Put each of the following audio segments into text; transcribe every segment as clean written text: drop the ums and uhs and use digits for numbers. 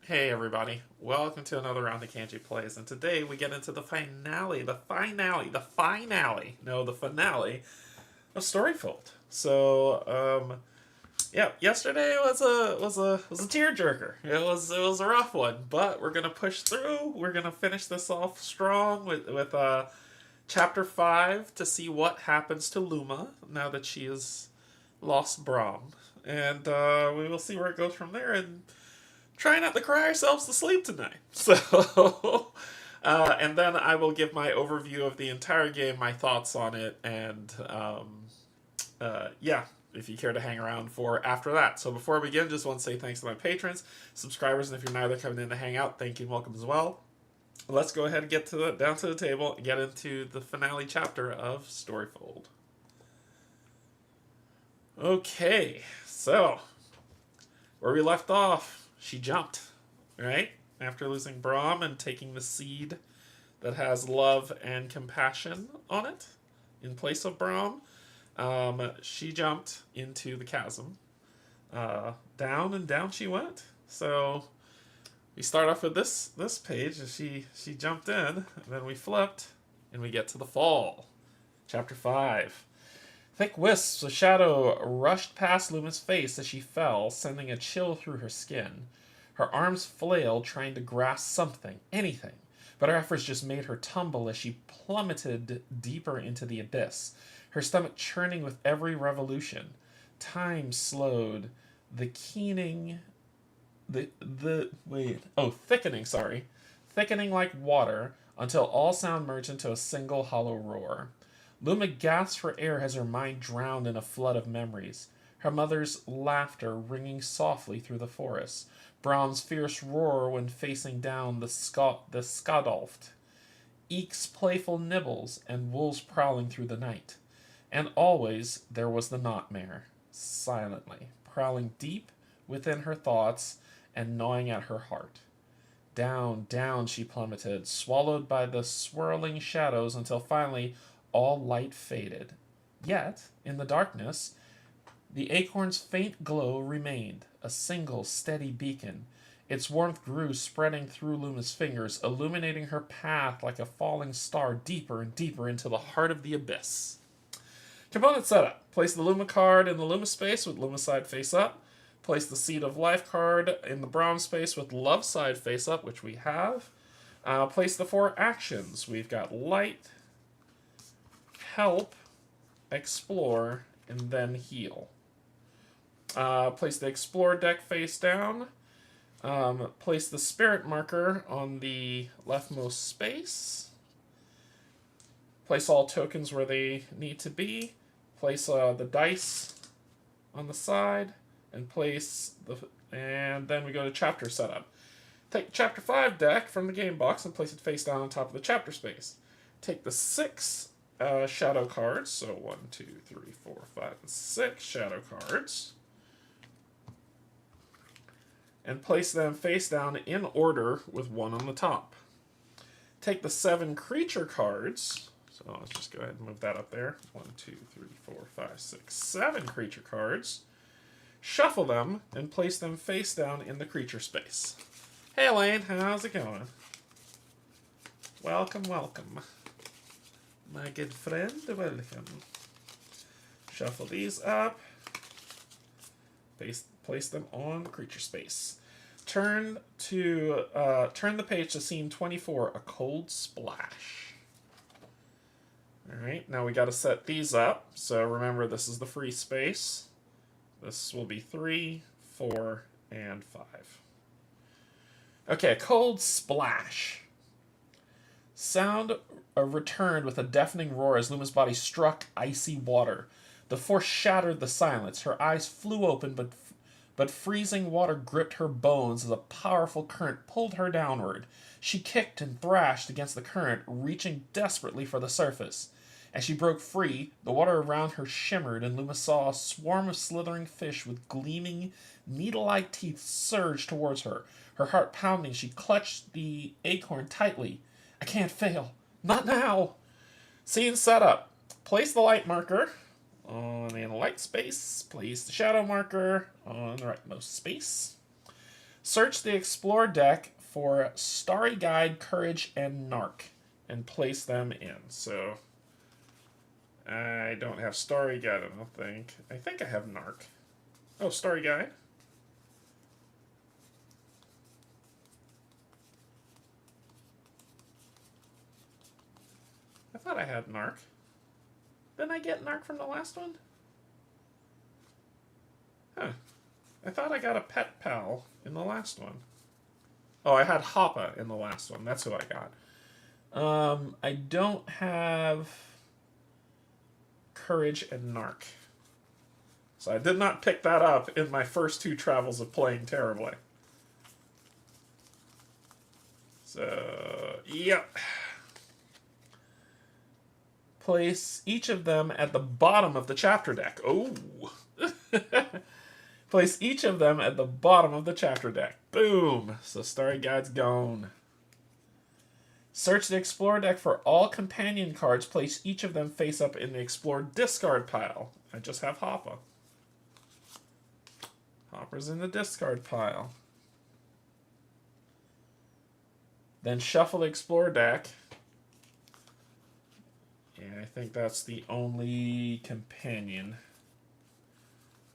Hey everybody, welcome to another round of Canje Plays, and today we get into the finale of Storyfold. Yeah, yesterday was a tearjerker. It was a rough one, but we're gonna push through. We're gonna finish this off strong with chapter 5 to see what happens to Luma now that she has lost Brom, and we will see where it goes from there. And try not to cry ourselves to sleep tonight. And then I will give my overview of the entire game, my thoughts on it, and yeah, if you care to hang around for after that. So before we begin, just want to say thanks to my patrons, subscribers, and if you're neither coming in to hang out, thank you and welcome as well. Let's go ahead and get down to the table and get into the finale chapter of Storyfold. Okay, so where we left off, she jumped, right? After losing Brom and taking the seed that has love and compassion on it in place of Brom, she jumped into the chasm. Down and down she went. So we start off with this page. She jumped in, and then we flipped, and we get to the fall. Chapter 5. Thick wisps of shadow rushed past Luma's face as she fell, sending a chill through her skin. Her arms flailed, trying to grasp something, anything, but her efforts just made her tumble as she plummeted deeper into the abyss, her stomach churning with every revolution. Time slowed, thickening like water, until all sound merged into a single hollow roar. Luma gasped for air as her mind drowned in a flood of memories. Her mother's laughter ringing softly through the forest. Brom's fierce roar when facing down the Skadolft. Eek's playful nibbles and wolves prowling through the night. And always there was the Nightmare, silently, prowling deep within her thoughts and gnawing at her heart. Down, down she plummeted, swallowed by the swirling shadows until finally all light faded. Yet, in the darkness, the acorn's faint glow remained, a single steady beacon. Its warmth grew, spreading through Luma's fingers, illuminating her path like a falling star deeper and deeper into the heart of the abyss. Component setup. Place the Luma card in the Luma space with Luma side face up. Place the Seed of Life card in the Brom space with Love side face up, which we have. Place the 4 actions. We've got Light, Help, Explore, and then Heal. Place the Explore deck face down. Place the Spirit marker on the leftmost space. Place all tokens where they need to be. Place the dice on the side, and and then we go to chapter setup. Take the chapter 5 deck from the game box and place it face down on top of the chapter space. Take the 6 shadow cards, so 1, 2, 3, 4, 5, and 6 shadow cards, and place them face down in order with 1 on the top. Take the 7 creature cards, so let's just go ahead and move that up there. 1, 2, 3, 4, 5, 6, 7 creature cards. Shuffle them and place them face down in the creature space. Hey Elaine, how's it going? Welcome, welcome. My good friend, welcome. Shuffle these up. Place them on creature space. Turn the page to scene 24, a cold splash. Alright, now we got to set these up. So remember, this is the free space. This will be 3, 4, and 5. Okay, a cold splash. Sound returned with a deafening roar as Luma's body struck icy water. The force shattered the silence. Her eyes flew open, but freezing water gripped her bones as a powerful current pulled her downward. She kicked and thrashed against the current, reaching desperately for the surface. As she broke free, the water around her shimmered, and Luma saw a swarm of slithering fish with gleaming, needle-like teeth surge towards her. Her heart pounding, she clutched the acorn tightly. I can't fail. Not now. Scene setup. Place the light marker on the light space. Place the shadow marker on the rightmost space. Search the Explore deck for Starry Guide, Courage, and Narc, and place them in. So, I don't have Starry Guide, I don't think. I think I have Narc. Oh, Starry Guide. I thought I had Narc. Didn't I get Narc from the last one? Huh. I thought I got a Pet Pal in the last one. Oh, I had Hoppa in the last one. That's who I got. I don't have Courage and Narc. So I did not pick that up in my first 2 travels of playing terribly. So, yep. Place each of them at the bottom of the chapter deck. Oh! Place each of them at the bottom of the chapter deck. Boom! So Starry Guide's gone. Search the Explore deck for all companion cards. Place each of them face up in the Explore discard pile. I just have Hoppa. Hopper's in the discard pile. Then shuffle the Explore deck. And I think that's the only companion.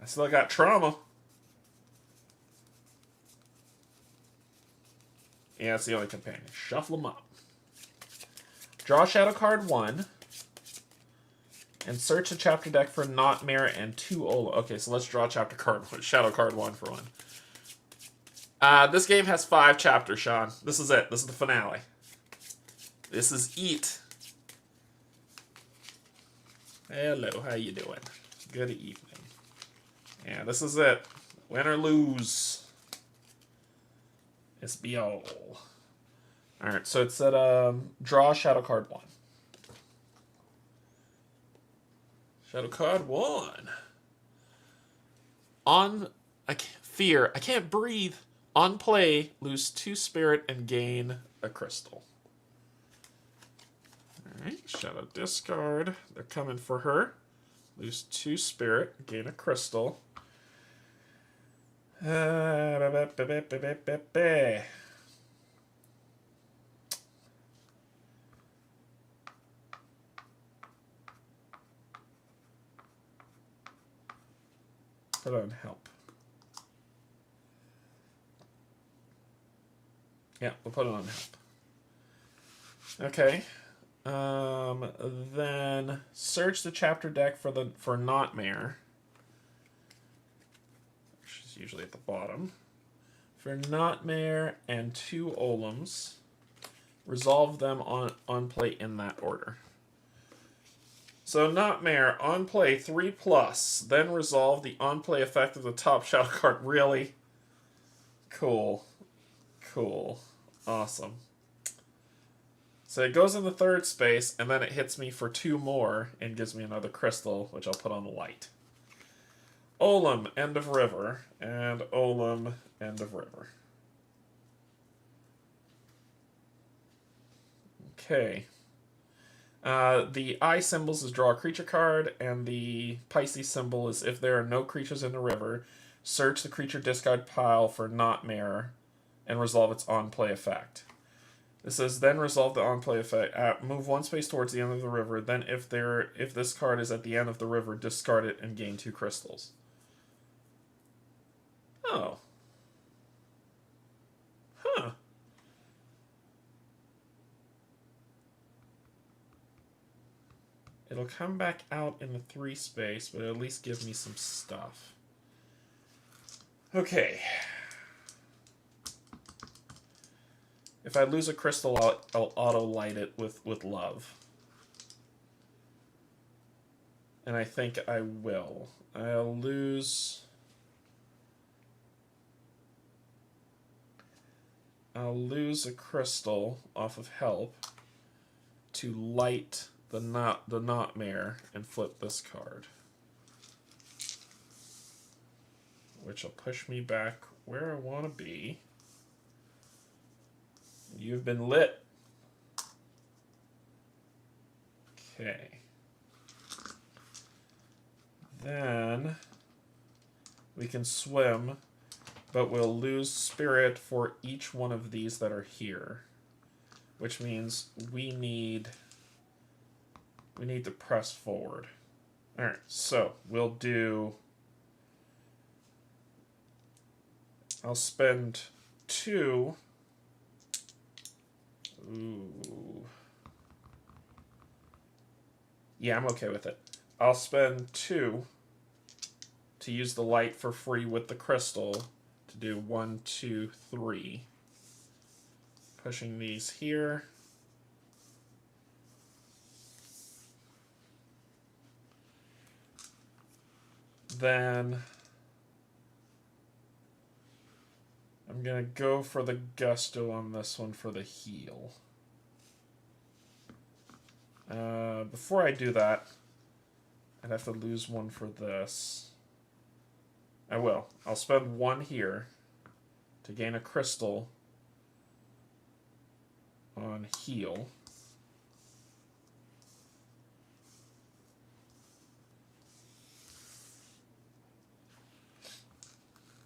I still got Trauma. Yeah, that's the only companion. Shuffle them up. Draw Shadow Card 1. And search the chapter deck for Nightmare and 2 Ola. Okay, so let's draw chapter card 1. Shadow Card 1 for 1. This game has 5 chapters, Sean. This is it. This is the finale. This is it. Hello, how you doing? Good evening. Yeah, this is it. Win or lose. It's be all. Alright, so it said draw Shadow Card 1. Shadow Card 1. Fear. I can't breathe. On play, lose 2 spirit and gain a crystal. Alright, Shadow discard. They're coming for her. Lose 2 spirit, gain a crystal. Put on help. Yeah, we'll put it on help. Okay. Then search the chapter deck for Nightmare. She's usually at the bottom. For Nightmare and 2 Olams. Resolve them on play in that order. So Nightmare, on play 3+, then resolve the on play effect of the top shadow card. Really? Cool. Cool. Awesome. So it goes in the 3rd space, and then it hits me for 2 more and gives me another crystal, which I'll put on light. Olam, End of River, and Olam, End of River. Okay. The I symbols is draw a creature card, and the Pisces symbol is if there are no creatures in the river, search the creature discard pile for Nightmare and resolve its on-play effect. This says then resolve the on-play effect. Move 1 space towards the end of the river. Then if this card is at the end of the river, discard it and gain 2 crystals. Oh. Huh. It'll come back out in the 3 space, but it'll at least give me some stuff. Okay. If I lose a crystal, I'll auto-light it with love. And I think I will. I'll lose a crystal off of help to light the Nightmare and flip this card. Which will push me back where I want to be. You've been lit. Okay. Then we can swim but we'll lose spirit for each one of these that are here, which means we need to press forward. All right, so we'll do. I'll spend 2. Ooh. Yeah, I'm okay with it. I'll spend 2 to use the light for free with the crystal to do 1, 2, 3. Pushing these here. Then I'm going to go for the gusto on this one for the heal. Before I do that, I'd have to lose 1 for this. I will. I'll spend 1 here to gain a crystal on heal.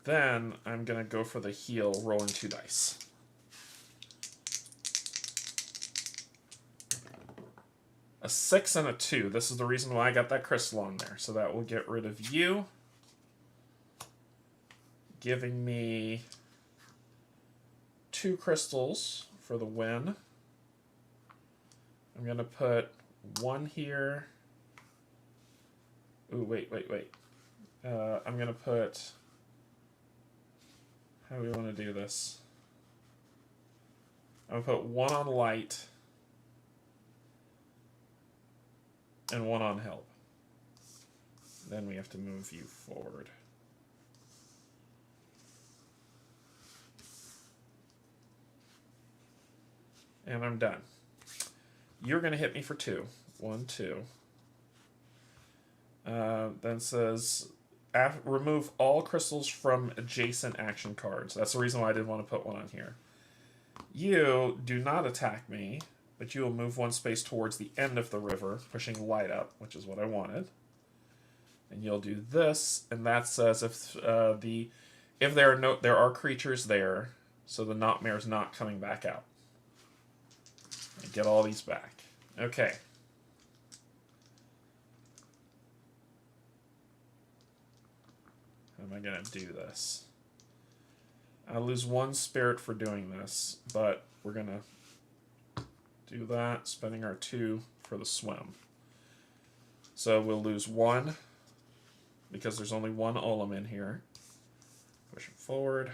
Then I'm going to go for the heal, rolling 2 dice. A 6 and a 2. This is the reason why I got that crystal on there. So that will get rid of you, giving me 2 crystals for the win. I'm going to put 1 here. Ooh, wait. I'm going to put... How do we want to do this? I'm going to put 1 on light and 1 on help. Then we have to move you forward. And I'm done. You're going to hit me for 2. 1, 2. Then says... remove all crystals from adjacent action cards. That's the reason why I didn't want to put 1 on here. You do not attack me, but you will move 1 space towards the end of the river, pushing light up, which is what I wanted. And you'll do this, and that says if there are creatures there, so the Nightmare's not coming back out. And get all these back. Okay. How am I going to do this? I'll lose 1 spirit for doing this, but we're going to do that, spending our 2 for the swim. So we'll lose 1, because there's only 1 Olim in here. Push it forward.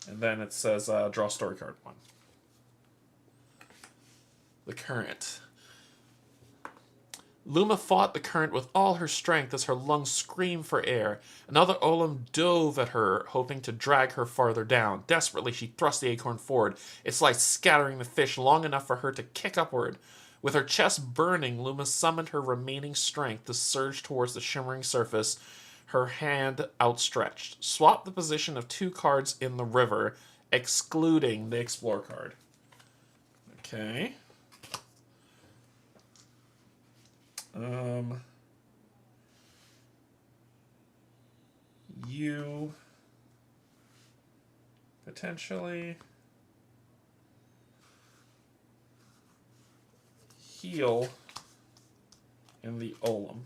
And then it says draw story card 1. The current. Luma fought the current with all her strength as her lungs screamed for air. Another Olim dove at her, hoping to drag her farther down. Desperately, she thrust the acorn forward, its light scattering the fish long enough for her to kick upward. With her chest burning, Luma summoned her remaining strength to surge towards the shimmering surface, her hand outstretched. Swap the position of 2 cards in the river, excluding the Explore card. Okay. You potentially heal in the Olim.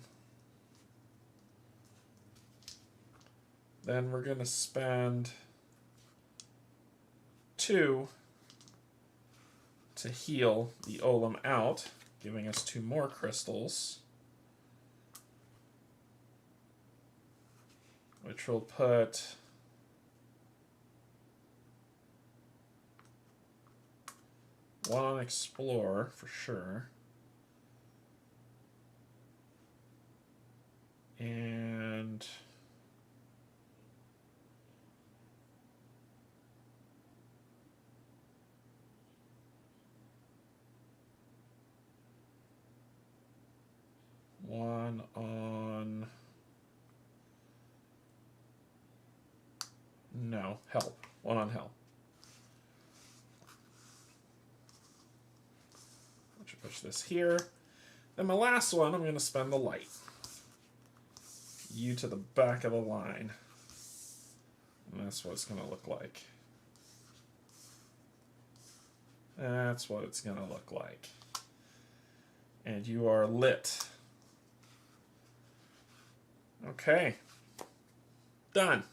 Then we're going to spend 2 to heal the Olim out, giving us 2 more crystals, which will put one on Explore for sure, and one on... No, help. 1 on help. I should push this here. Then my last one, I'm going to spend the light. you to the back of the line. And that's what it's going to look like. That's what it's going to look like. And you are lit. Okay. Done.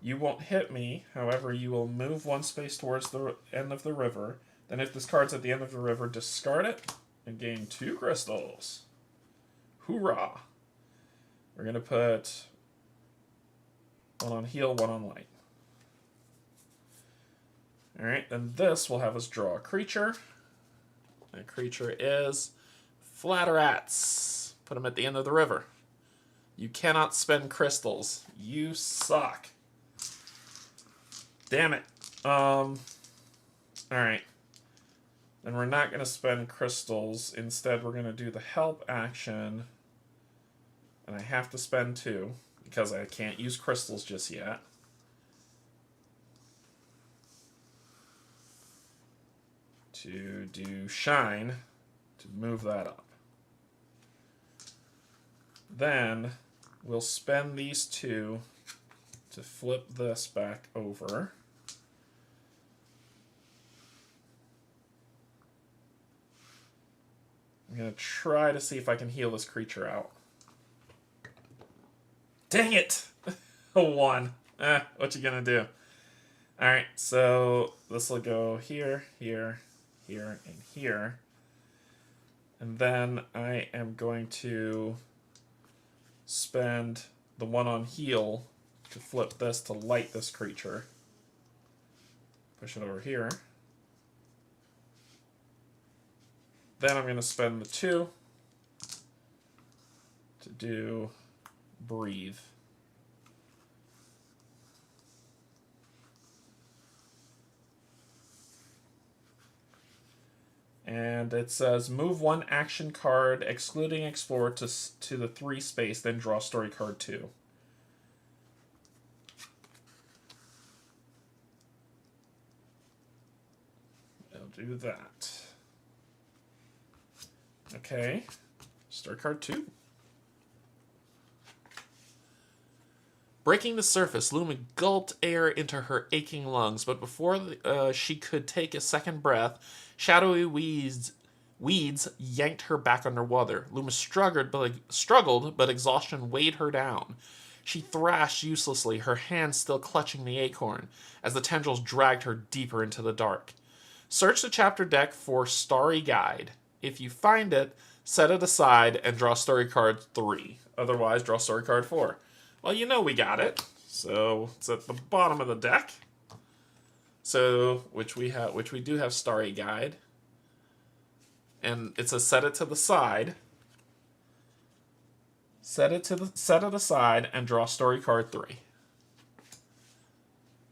You won't hit me, however, you will move one space towards the end of the river. Then if this card's at the end of the river, discard it and gain 2 crystals. Hoorah! We're going to put one on heal, one on light. Alright, then this will have us draw a creature. That creature is Flatterats. Put them at the end of the river. You cannot spend crystals. You suck. Damn it. Alright. Then we're not going to spend crystals. Instead, we're going to do the help action. And I have to spend 2, because I can't use crystals just yet. To do shine, to move that up. Then we'll spend these 2 to flip this back over. I'm going to try to see if I can heal this creature out. Dang it! A 1. What you gonna do? Alright, so this will go here, here, here, and here. And then I am going to spend the 1 on heal to flip this to light this creature. Push it over here. Then I'm going to spend the 2 to do breathe. And it says move 1 action card excluding explore to the 3 space, then draw story card 2. I'll do that. Okay. Story card 2. Breaking the surface, Luma gulped air into her aching lungs, but before she could take a second breath, shadowy weeds yanked her back underwater. Luma struggled, but exhaustion weighed her down. She thrashed uselessly, her hands still clutching the acorn, as the tendrils dragged her deeper into the dark. Search the chapter deck for Starry Guide. If you find it, set it aside and draw story card 3. Otherwise, draw story card 4. Well, you know we got it. So it's at the bottom of the deck. So which we do have Starry Guide. And it says set it to the side. Set it aside and draw story card 3.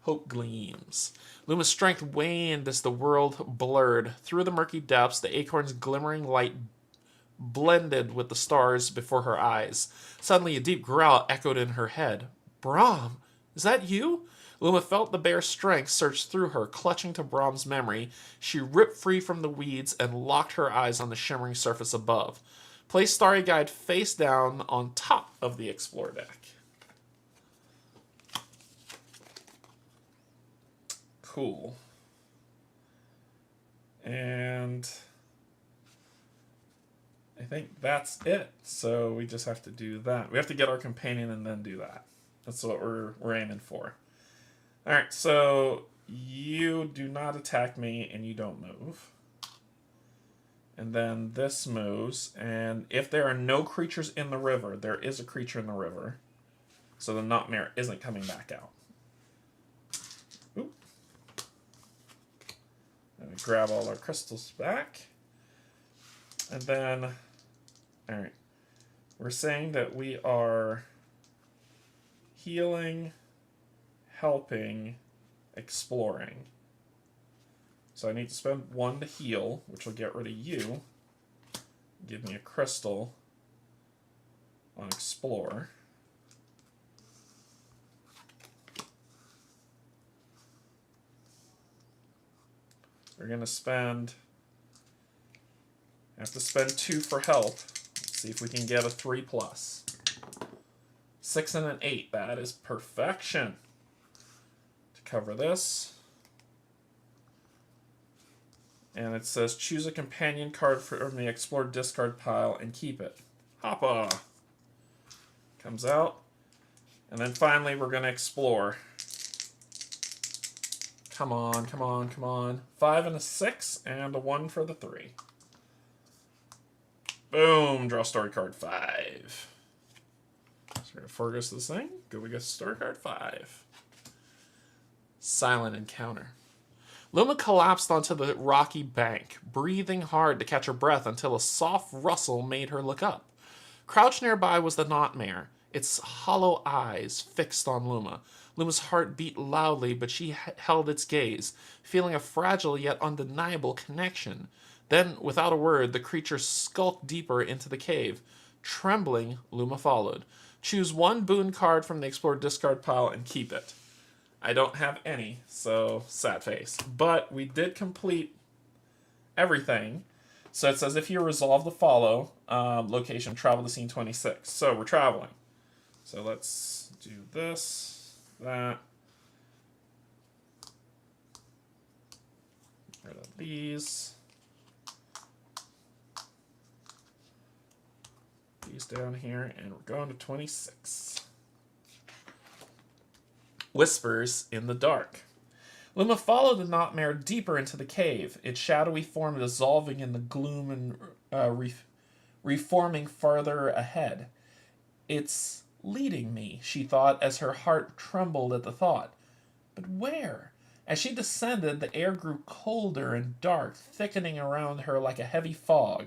Hope gleams. Luma's strength waned as the world blurred. Through the murky depths, the acorn's glimmering light blended with the stars before her eyes. Suddenly, a deep growl echoed in her head. Brom, is that you? Luma felt the bare strength surge through her. Clutching to Brom's memory, she ripped free from the weeds and locked her eyes on the shimmering surface above. Place Starry Guide face down on top of the Explore deck. Cool. And I think that's it. So we just have to do that. We have to get our companion and then do that. That's what we're aiming for. Alright, so you do not attack me and you don't move. And then this moves, and if there are no creatures in the river, there is a creature in the river. So the Nightmare isn't coming back out. Oop. Let me grab all our crystals back. And then, alright, we're saying that we are healing, helping, exploring. So I need to spend 1 to heal, which will get rid of you. Give me a crystal on explore. We're going to spend... I have to spend 2 for help. Let's see if we can get a 3+. 6 and an 8. That is perfection. To cover this. And it says, choose a companion card from the Explore discard pile and keep it. Hoppa! Comes out. And then finally, we're going to explore. Come on, come on, come on. 5 and a 6, and a 1 for the 3. Boom! Draw story card 5. So we're going to focus this thing. Go we get story card 5. Silent encounter. Luma collapsed onto the rocky bank, breathing hard to catch her breath until a soft rustle made her look up. Crouched nearby was the Nightmare, its hollow eyes fixed on Luma. Luma's heart beat loudly, but she held its gaze, feeling a fragile yet undeniable connection. Then, without a word, the creature skulked deeper into the cave. Trembling, Luma followed. Choose one boon card from the Explore discard pile and keep it. I don't have any, so sad face. But we did complete everything. So it says if you resolve the follow location, travel to scene 26. So we're traveling. So let's do this, that. Rid of these. These down here, and we're going to 26. Whispers in the dark. Luma followed the Nightmare deeper into the cave, its shadowy form dissolving in the gloom and reforming farther ahead. It's leading me, she thought as her heart trembled at the thought. But where? As she descended, the air grew colder and dark, thickening around her like a heavy fog.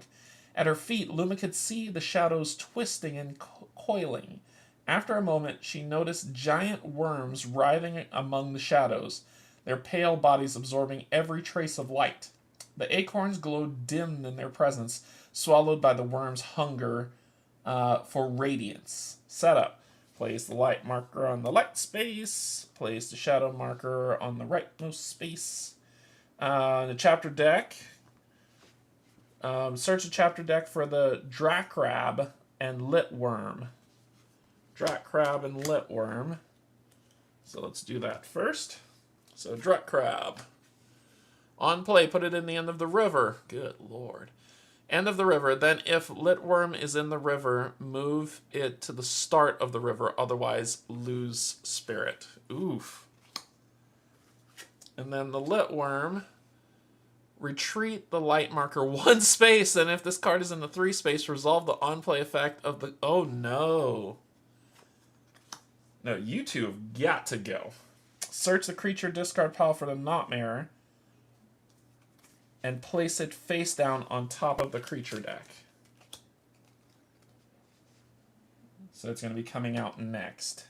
At her feet, Luma could see the shadows twisting and coiling. After a moment, she noticed giant worms writhing among the shadows, their pale bodies absorbing every trace of light. The acorns glowed dim in their presence, swallowed by the worms' hunger for radiance. Setup. Place the light marker on the light space. Place the shadow marker on the rightmost space. The chapter deck. Search the chapter deck for the Drakkrab and Litworm. Drakkrab and Litworm. So let's do that first. So Drakkrab. On play, put it in the end of the river. Good lord. End of the river. Then if Litworm is in the river, move it to the start of the river. Otherwise, lose spirit. Oof. And then the Litworm, retreat the light marker 1 space. And if this card is in the 3 space, resolve the on-play effect of the... Oh, no. No, you two have got to go. Search the creature discard pile for the Nightmare and place it face down on top of the creature deck. So it's going to be coming out next.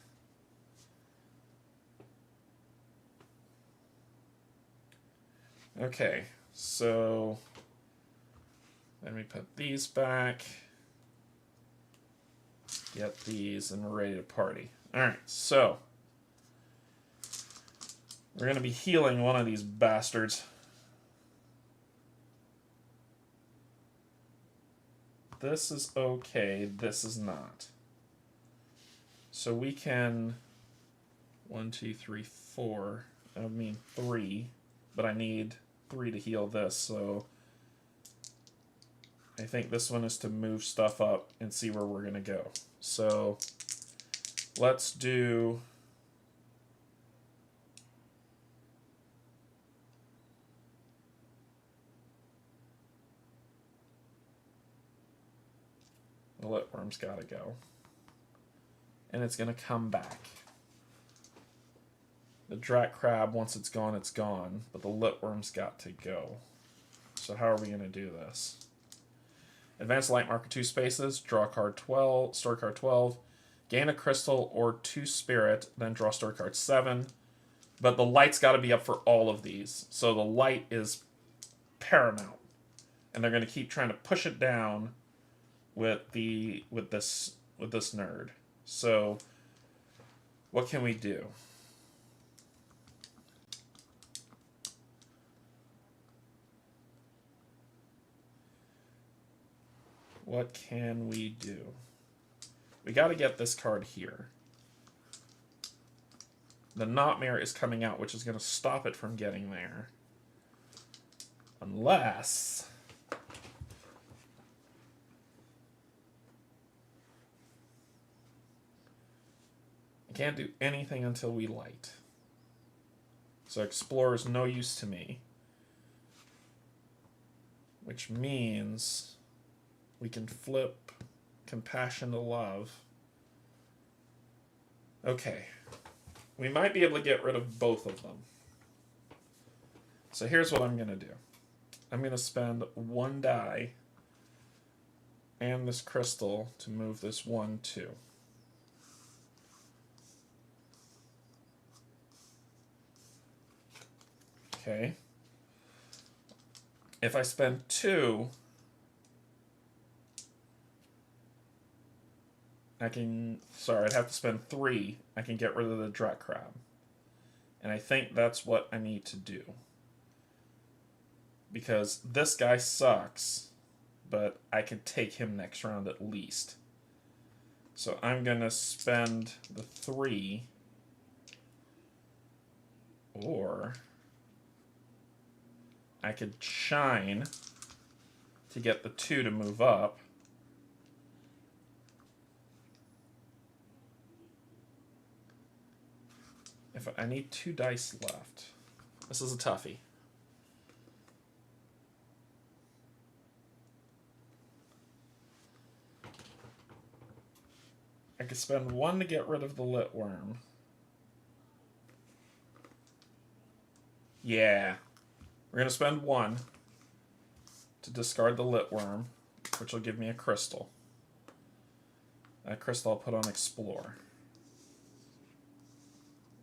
Okay, so let me put these back. Get these, and we're ready to party. Alright, so we're going to be healing one of these bastards. This is okay, this is not. So we can 1, 2, 3, 4. I mean 3, but I need 3 to heal this, so I think this one is to move stuff up and see where we're going to go. So let's do... The Litworm's got to go. And it's going to come back. The Drakkrab, once it's gone, but the Litworm's got to go. So how are we going to do this? Advance light marker 2 spaces, draw card 12, story card 12, gain a crystal or 2 spirit, then draw story card 7. But the light's got to be up for all of these. So the light is paramount. And they're going to keep trying to push it down with this nerd. So what can we do? What can we do? We got to get this card here. the nightmare is coming out, which is going to stop it from getting there. Unless... I can't do anything until we light. So explore is no use to me. Which means we can flip compassion to love. Okay. We might be able to get rid of both of them. So here's what I'm going to do. I'm going to spend 1 die and this crystal to move this 1, 2. Okay. If I spend 2, I can... Sorry, I'd have to spend 3. I can get rid of the Dret Crab. And I think that's what I need to do. Because this guy sucks, but I can take him next round at least. So I'm going to spend the 3. Or I could shine to get the 2 to move up. If I need 2 dice left. This is a toughie. I could spend 1 to get rid of the lit worm. Yeah. We're going to spend 1 to discard the lit worm, which will give me a crystal. That crystal I'll put on explore.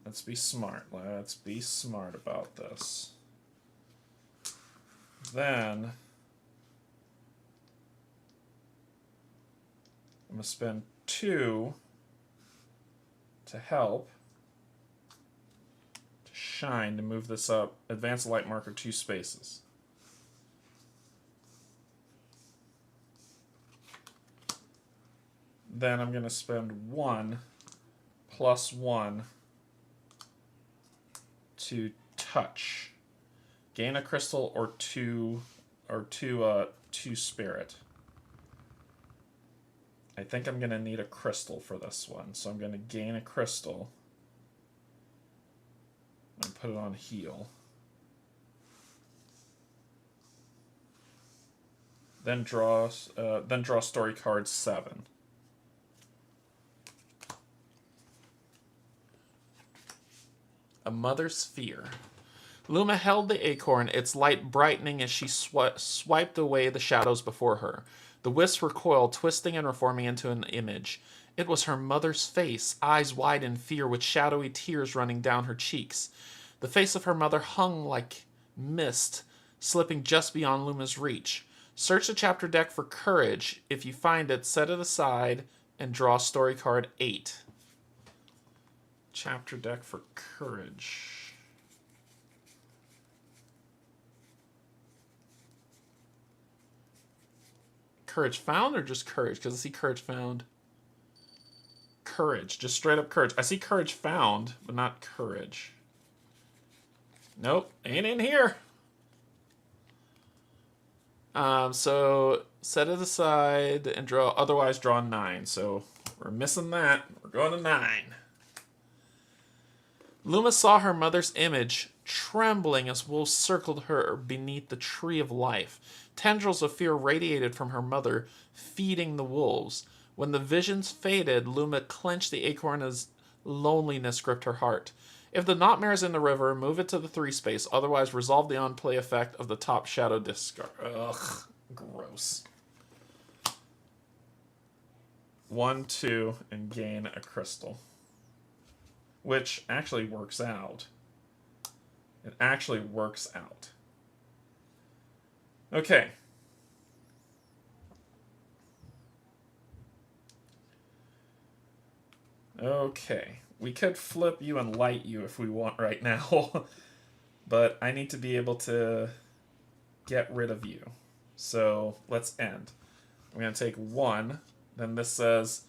Let's be smart. Let's be smart about this. Then I'm going to spend 2 to help. To shine to move this up. Advance the light marker 2 spaces. Then I'm going to spend 1 plus 1 to touch. Gain a crystal or 2 spirit. I think I'm going to need a crystal for this one, so I'm going to gain a crystal and put it on heal. Then draw story card 7. A Mother's Fear. Luma held the acorn, its light brightening as she swiped away the shadows before her. The wisps recoiled, twisting and reforming into an image. It was her mother's face, eyes wide in fear, with shadowy tears running down her cheeks. The face of her mother hung like mist, slipping just beyond Luma's reach. Search the chapter deck for courage. If you find it, set it aside and draw story card 8. Chapter deck for courage. Courage found or just courage? Because I see courage found. Courage. Just straight up courage. I see courage found, but not courage. Nope. Ain't in here. So set it aside and draw. Otherwise draw 9. So we're missing that. We're going to 9. Luma saw her mother's image, trembling as wolves circled her beneath the tree of life. Tendrils of fear radiated from her mother, feeding the wolves. When the visions faded, Luma clenched the acorn as loneliness gripped her heart. If the nightmare is in the river, move it to the 3 space. Otherwise, resolve the on-play effect of the top shadow discard. Ugh, gross. 1, 2, and gain a crystal. Which actually works out. It actually works out. Okay. Okay. We could flip you and light you if we want right now. But I need to be able to get rid of you. So let's end. I'm going to take 1. Then this says,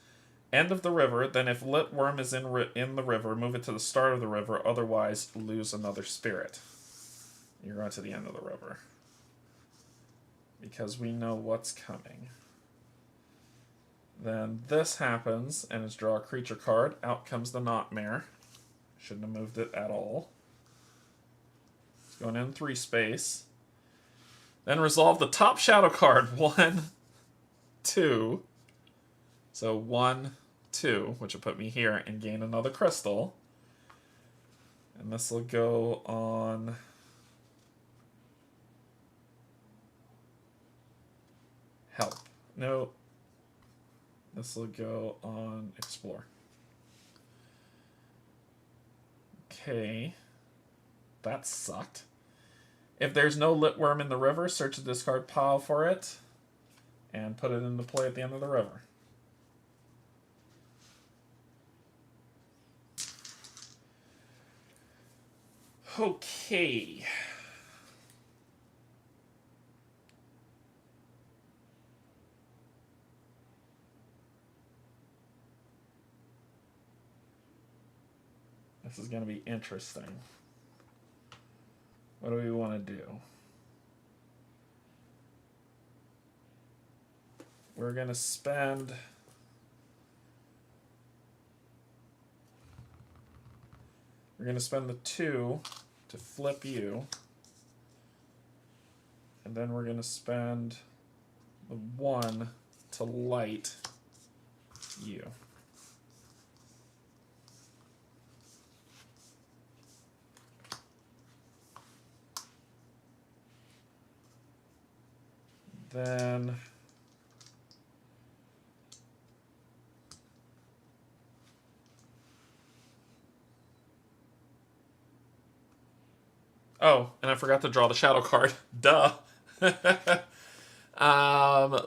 End of the river. Then if lit worm is in the river, move it to the start of the river. Otherwise, lose another spirit. You're going to the end of the river. Because we know what's coming. Then this happens, and it's draw a creature card. Out comes the Nightmare. Shouldn't have moved it at all. It's going in 3 space. Then resolve the top shadow card. 1, 2. So 1, 2, which will put me here, and gain another crystal. And this will go on... Help. No. This will go on Explore. Okay. That sucked. If there's no lit worm in the river, search the discard pile for it and put it into play at the end of the river. Okay. This is going to be interesting. What do we want to do? We're going to spend... We're going to spend the 2 to flip you. And then we're going to spend the 1 to light you. Then oh, and I forgot to draw the shadow card. Duh.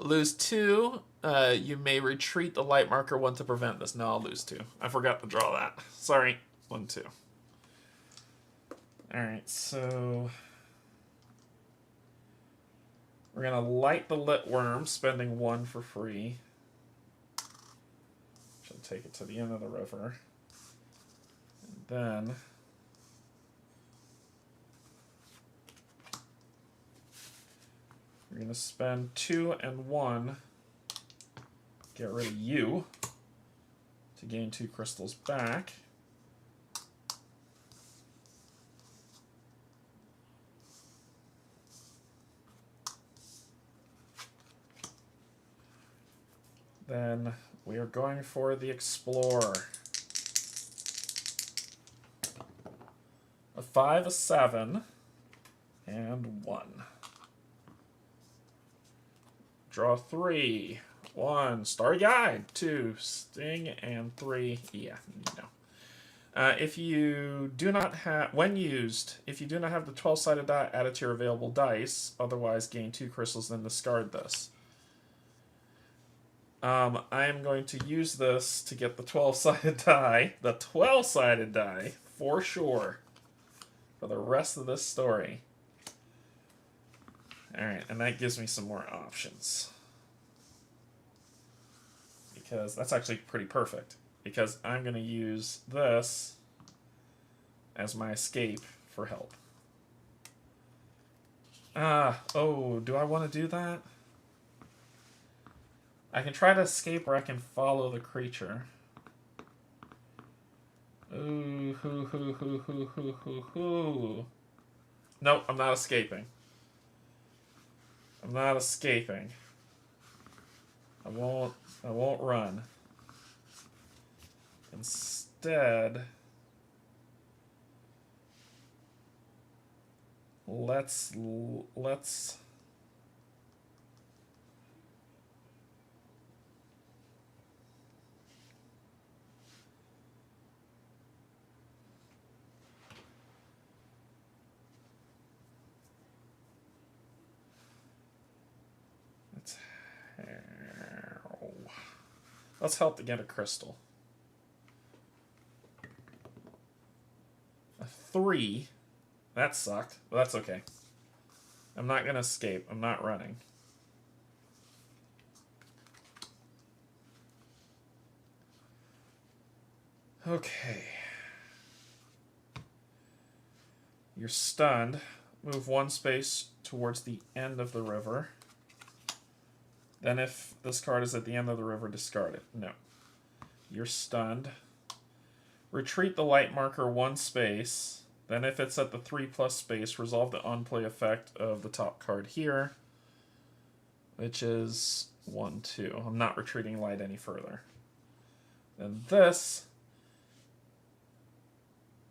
Lose 2. You may retreat the light marker 1 to prevent this. No, I'll lose 2. I forgot to draw that. Sorry. 1, 2. Alright, so we're going to light the lit worm, spending 1 for free. Should take it to the end of the river. And then we're going to spend 2 and 1, get rid of you, to gain 2 crystals back. Then we are going for the Explorer. A 5, a 7, and 1. Draw 3. 1, Story Guide. 2, Sting, and 3, yeah, no. If you do not have, when used, if you do not have the 12-sided die, add it to your available dice. Otherwise, gain 2 crystals, then discard this. I am going to use this to get the 12-sided die, the 12-sided die, for sure, for the rest of this story. Alright, and that gives me some more options. Because that's actually pretty perfect. Because I'm going to use this as my escape for help. Oh, do I want to do that? I can try to escape or I can follow the creature. Ooh, Nope, I'm not escaping. I'm not escaping. I won't run. Instead, let's help to get a crystal. A 3. That sucked, but that's okay. I'm not going to escape. I'm not running. Okay. You're stunned. Move 1 space towards the end of the river. Then if this card is at the end of the river, discard it. No. You're stunned. Retreat the light marker 1 space. Then if it's at the 3+ space, resolve the unplay effect of the top card here, which is 1, 2. I'm not retreating light any further. Then this,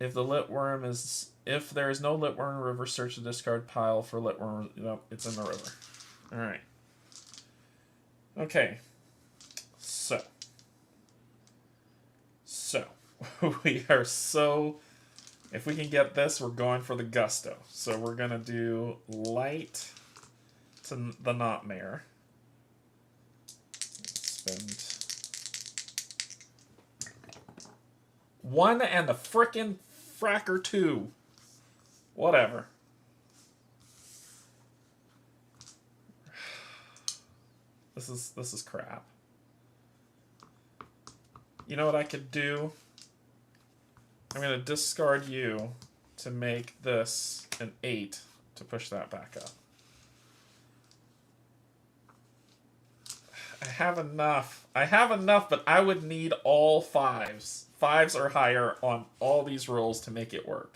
if the lit worm is, if there is no lit worm river, search the discard pile for lit worm. Nope, it's in the river. All right. Okay. So we are so. If we can get this, we're going for the gusto. So we're gonna do light to the Nightmare. Spend 1 and the frickin' fracker 2. Whatever. This is crap. You know what I could do? I'm going to discard you to make this an 8 to push that back up. I have enough, but I would need all 5s. 5s or higher on all these rolls to make it work.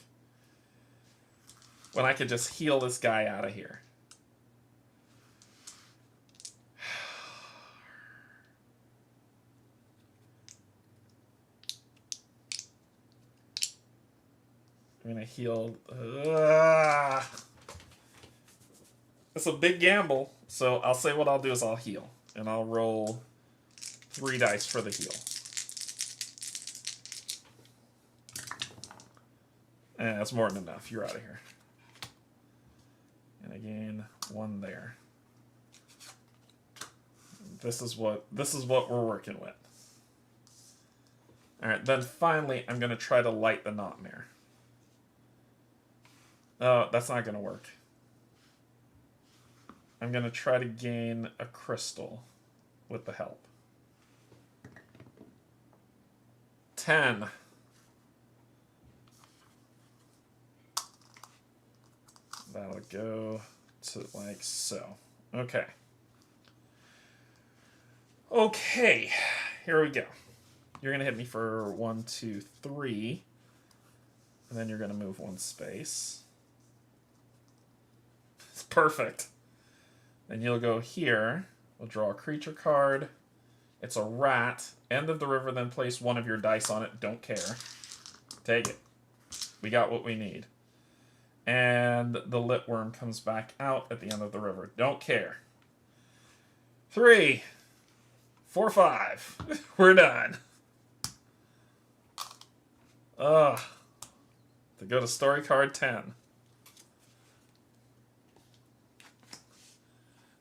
When I could just heal this guy out of here. I'm going to heal. It's a big gamble, so I'll say what I'll do is I'll heal. And I'll roll 3 dice for the heal. And that's more than enough. You're out of here. And again, 1 there. This is what we're working with. Alright, then finally I'm gonna try to light the Nightmare. Oh, that's not gonna work. I'm gonna try to gain a crystal with the help. 10. That'll go to like so. Okay. Okay. Here we go. You're gonna hit me for 1, 2, 3. And then you're gonna move 1 space. It's perfect. Then you'll go here. We'll draw a creature card. It's a rat. End of the river, then place 1 of your dice on it. Don't care. Take it. We got what we need. And the lit worm comes back out at the end of the river. Don't care. 3, 4, 5. We're done. Ugh. To go to story card 10.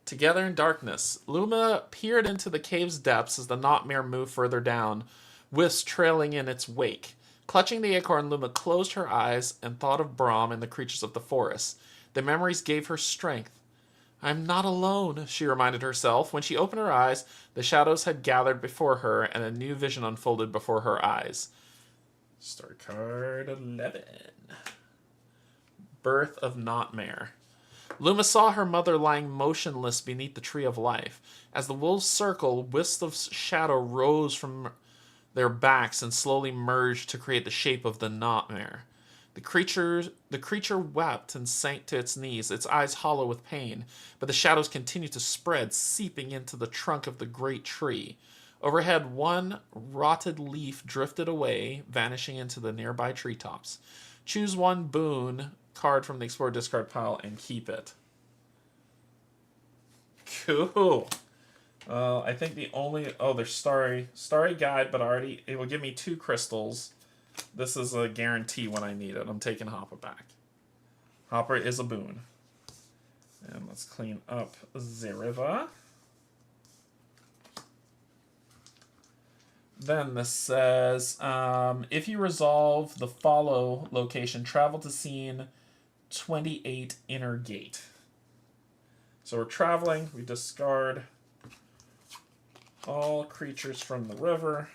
Together in darkness, Luma peered into the cave's depths as the Nightmare moved further down, wisps trailing in its wake. Clutching the acorn, Luma closed her eyes and thought of Brom and the creatures of the forest. The memories gave her strength. I'm not alone, she reminded herself. When she opened her eyes, the shadows had gathered before her, and a new vision unfolded before her eyes. Story card 11. Birth of Nightmare. Luma saw her mother lying motionless beneath the tree of life. As the wolves circled, wisps of shadow rose from their backs and slowly merged to create the shape of the Nightmare. The creature wept and sank to its knees, its eyes hollow with pain, but the shadows continued to spread, seeping into the trunk of the great tree. Overhead, 1 rotted leaf drifted away, vanishing into the nearby treetops. Choose 1 boon card from the Explore discard pile and keep it. Cool. I think the only... Oh, there's Starry Guide, but already... It will give me 2 crystals. This is a guarantee when I need it. I'm taking Hopper back. Hopper is a boon. And let's clean up the river. Then this says, if you resolve the follow location, travel to scene 28 Inner Gate. So we're traveling. We discard all creatures from the river.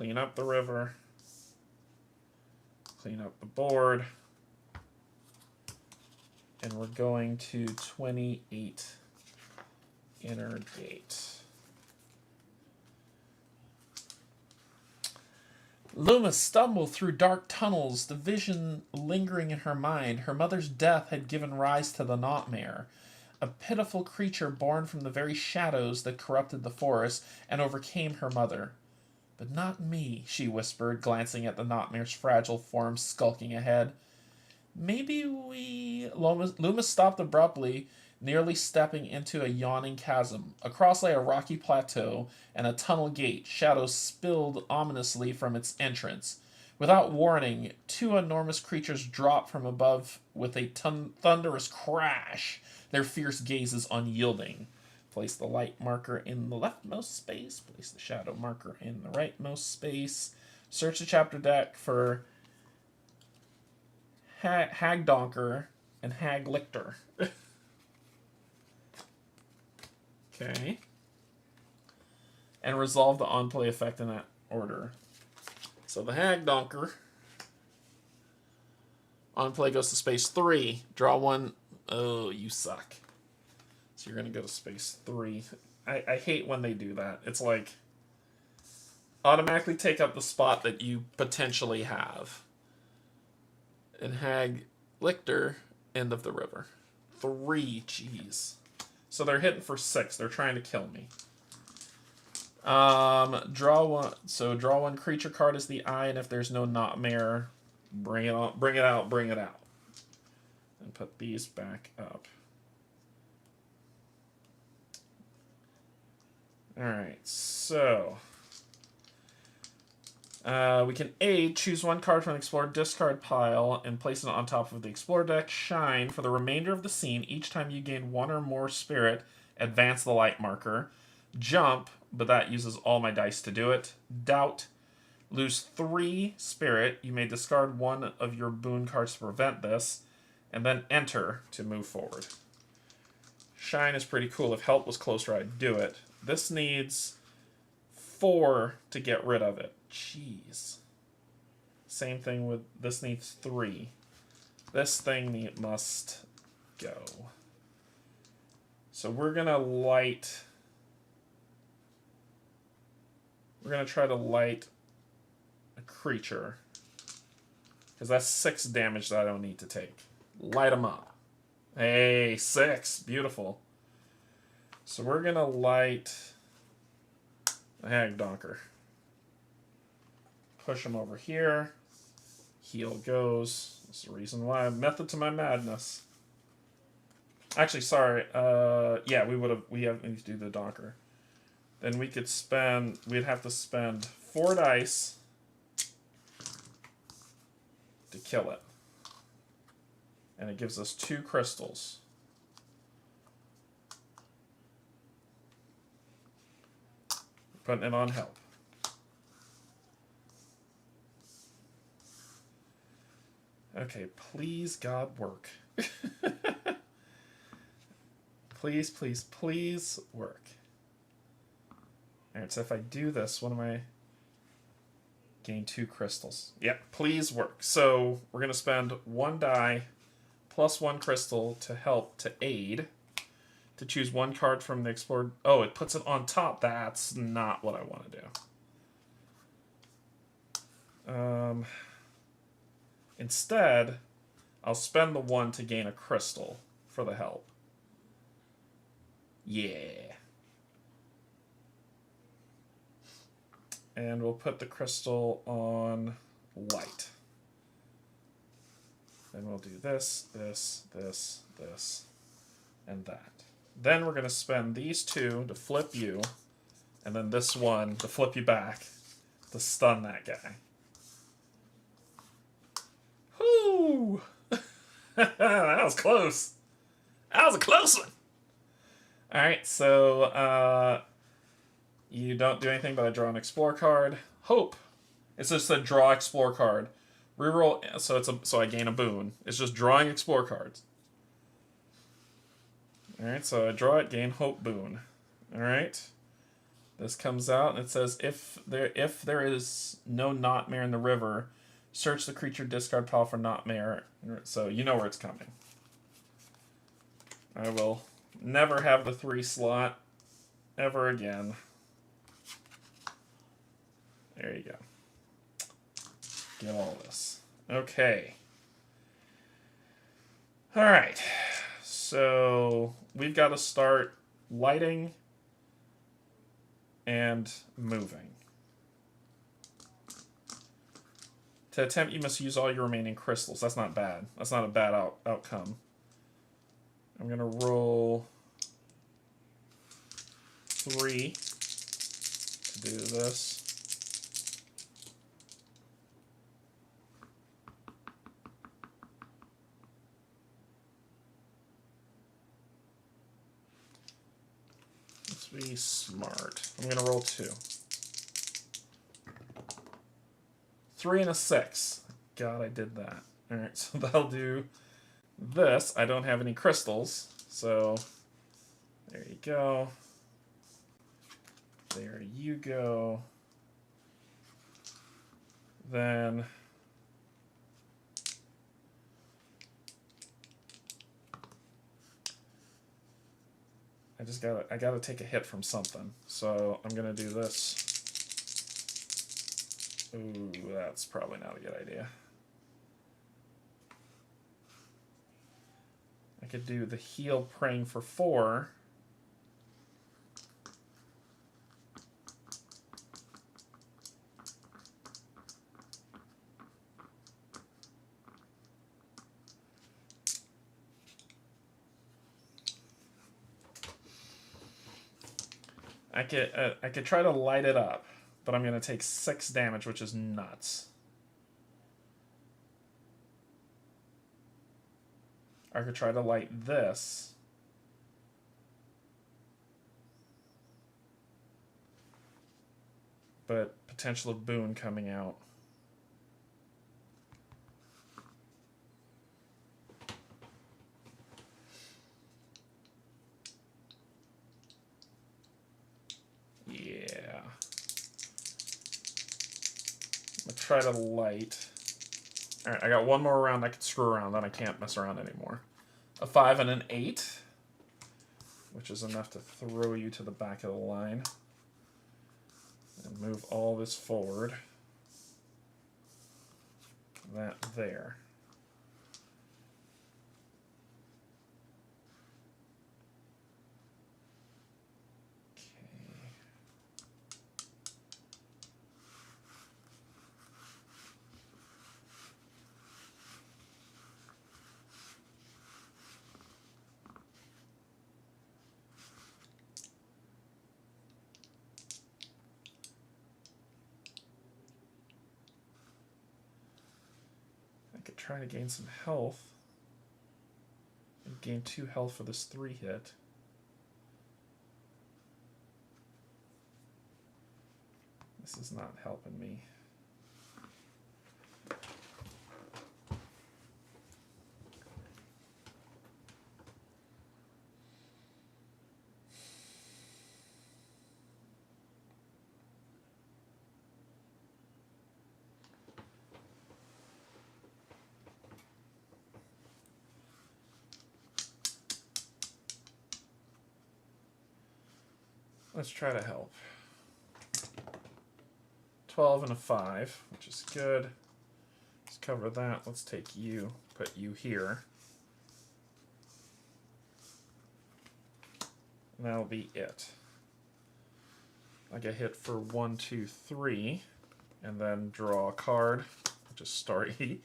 Clean up the river. Clean up the board. And we're going to 28 inner gate. Luma stumbled through dark tunnels, the vision lingering in her mind. Her mother's death had given rise to the Nightmare, a pitiful creature born from the very shadows that corrupted the forest and overcame her mother. But not me, she whispered, glancing at the Nightmare's fragile form skulking ahead. Maybe we... Luma stopped abruptly, nearly stepping into a yawning chasm. Across lay a rocky plateau and a tunnel gate. Shadows spilled ominously from its entrance. Without warning, two enormous creatures dropped from above with a thunderous crash, their fierce gazes unyielding. Place the light marker in the leftmost space. Place the shadow marker in the rightmost space. Search the chapter deck for Hagdonker and Haglichter. Okay. And resolve the on-play effect in that order. So the Hagdonker. On-play goes to space 3. Draw one. Oh, you suck. So you're going to go to space 3. I hate when they do that. It's like, automatically take up the spot that you potentially have. And Haglichter, end of the river. 3, jeez. So they're hitting for 6. They're trying to kill me. Draw one. So draw one creature card as the eye, and if there's no Nightmare, bring it on. Bring it out. Bring it out. And put these back up. All right. So we can choose one card from the Explorer discard pile and place it on top of the Explorer deck. Shine. For the remainder of the scene, each time you gain one or more spirit, advance the light marker. Jump, but that uses all my dice to do it. Doubt. Lose 3 spirit. You may discard one of your boon cards to prevent this. And then enter to move forward. Shine is pretty cool. If help was closer, I'd do it. This needs 4 to get rid of it. Jeez. Same thing with this needs 3. This thing must go. So we're gonna light. We're gonna try to light a creature because that's 6 damage that I don't need to take. Light them up. Hey, 6, beautiful. So we're gonna light a Hagdonker. Push him over here. Heal goes. That's the reason why. Method to my madness. Actually, sorry. Yeah, we have need to do the donker. Then we could spend. We'd have to spend 4 dice to kill it, and it gives us 2 crystals. Putting it on help. Okay, please, God, work. Please, please, please work. Alright, so if I do this, what am I? Gain 2 crystals. Yep, please work. So we're going to spend 1 die plus 1 crystal to help, to aid, to choose 1 card from the Explorer. Oh, it puts it on top. That's not what I want to do. Instead, I'll spend the 1 to gain a crystal for the help. Yeah. And we'll put the crystal on light. Then we'll do this, this, this, this, and that. Then we're going to spend these 2 to flip you, and then this 1 to flip you back to stun that guy. Whoo! That was close. That was a close one. Alright, so you don't do anything but I draw an Explore card. Hope. It's just a draw Explore card. Reroll, so I gain a boon. It's just drawing Explore cards. Alright, so I draw it, gain Hope boon. Alright. This comes out and it says, if there is no Nightmare in the river, search the creature discard pile for Nightmare. So you know where it's coming. I will never have the 3 slot ever again. There you go. Get all this. Okay. Alright. So we've got to start lighting and moving. To attempt, you must use all your remaining crystals. That's not bad. That's not a bad outcome. I'm going to roll 3 to do this. Let's be smart. I'm going to roll 2. 3 and a 6. God, I did that. Alright, so that'll do this. I don't have any crystals, so there you go. There you go. Then I gotta take a hit from something. So I'm gonna do this. Ooh, that's probably not a good idea. I could do the heal praying for 4. I could try to light it up, but I'm going to take 6 damage, which is nuts. I could try to light this. But potential of boon coming out. Yeah. I'm going to try to light. Alright, I got one more round I can screw around, then I can't mess around anymore. A 5 and an 8, which is enough to throw you to the back of the line. And move all this forward. That there. I could try to gain some health. And gain 2 health for this 3 hit. This is not helping me. Let's try to help. 12 and a 5, which is good. Let's cover that. Let's take you, put you here. And that'll be it. I get hit for 1, 2, 3, and then draw a card, which is Story.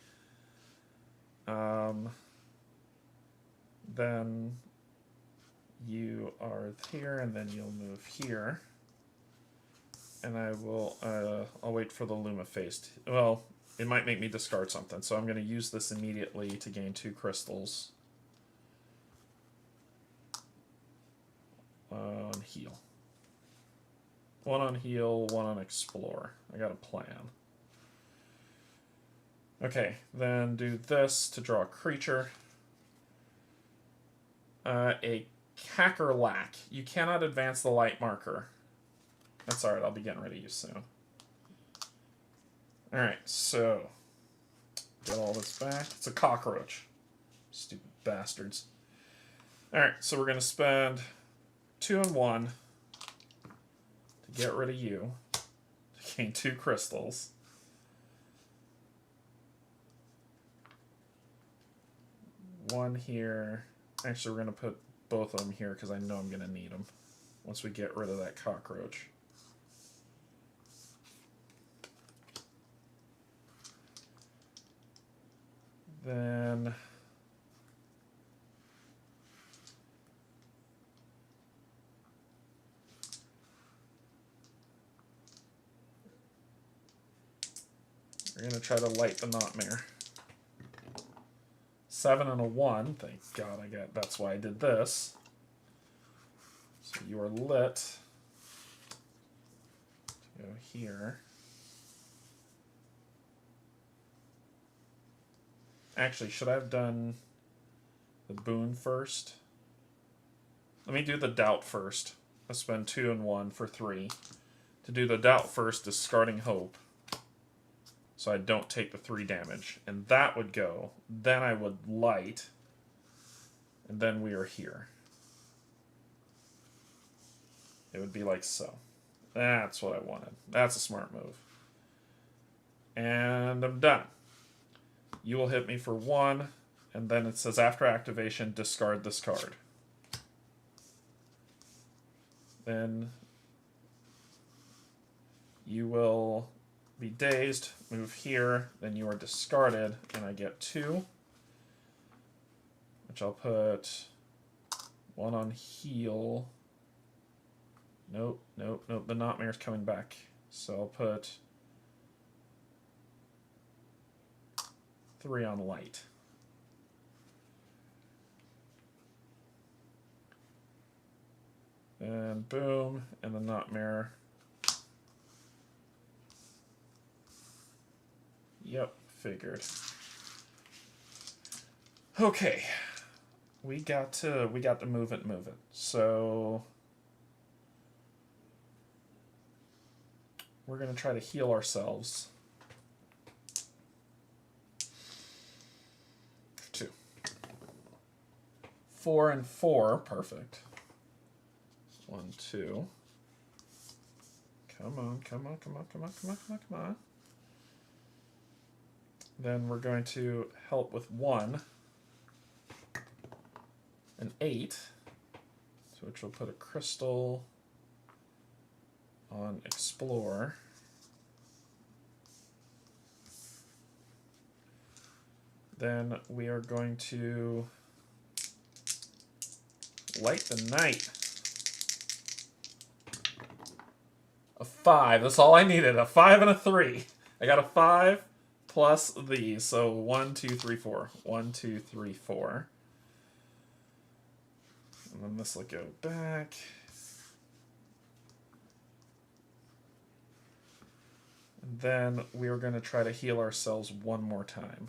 Then you are here, and then you'll move here. And I will, I'll wait for the Luma phase. Well, it might make me discard something, so I'm going to use this immediately to gain 2 crystals. On heal. 1 on heal, 1 on explore. I got a plan. Okay, then do this to draw a creature. A Cackerlack. You cannot advance the light marker. That's alright, I'll be getting rid of you soon. Alright, so... Get all this back. It's a cockroach. Stupid bastards. Alright, so we're going to spend 2 and 1 to get rid of you. To gain 2 crystals. One here. Actually, we're going to put both of them here because I know I'm going to need them once we get rid of that cockroach. Then we're going to try to light the Nightmare. 7 and a 1. Thank God I got. That's why I did this. So you are lit. Go here. Actually, should I have done the boon first? Let me do the doubt first. I'll spend 2 and 1 for 3. To do the doubt first, discarding hope. So I don't take the 3 damage. And that would go. Then I would light. And then we are here. It would be like so. That's what I wanted. That's a smart move. And I'm done. You will hit me for 1. And then it says after activation, discard this card. Then you will be dazed, move here, then you are discarded, and I get 2. Which I'll put 1 on heal. Nope, nope, nope, the Nightmare's coming back. So I'll put 3 on light. And boom, and the Nightmare. Yep, figured. Okay. We got to move it. So we're gonna try to heal ourselves. 2. 4 and 4, perfect. 1, 2. Come on, come on, come on, come on, come on, come on, come on. Then we're going to help with 1. An 8. So which will put a crystal on explore. Then we are going to light the night. A 5. That's all I needed. A 5 and a 3. I got a 5 plus these. So 1, 2, 3, 4. 1, 2, 3, 4. And then this will go back. And then we are going to try to heal ourselves one more time.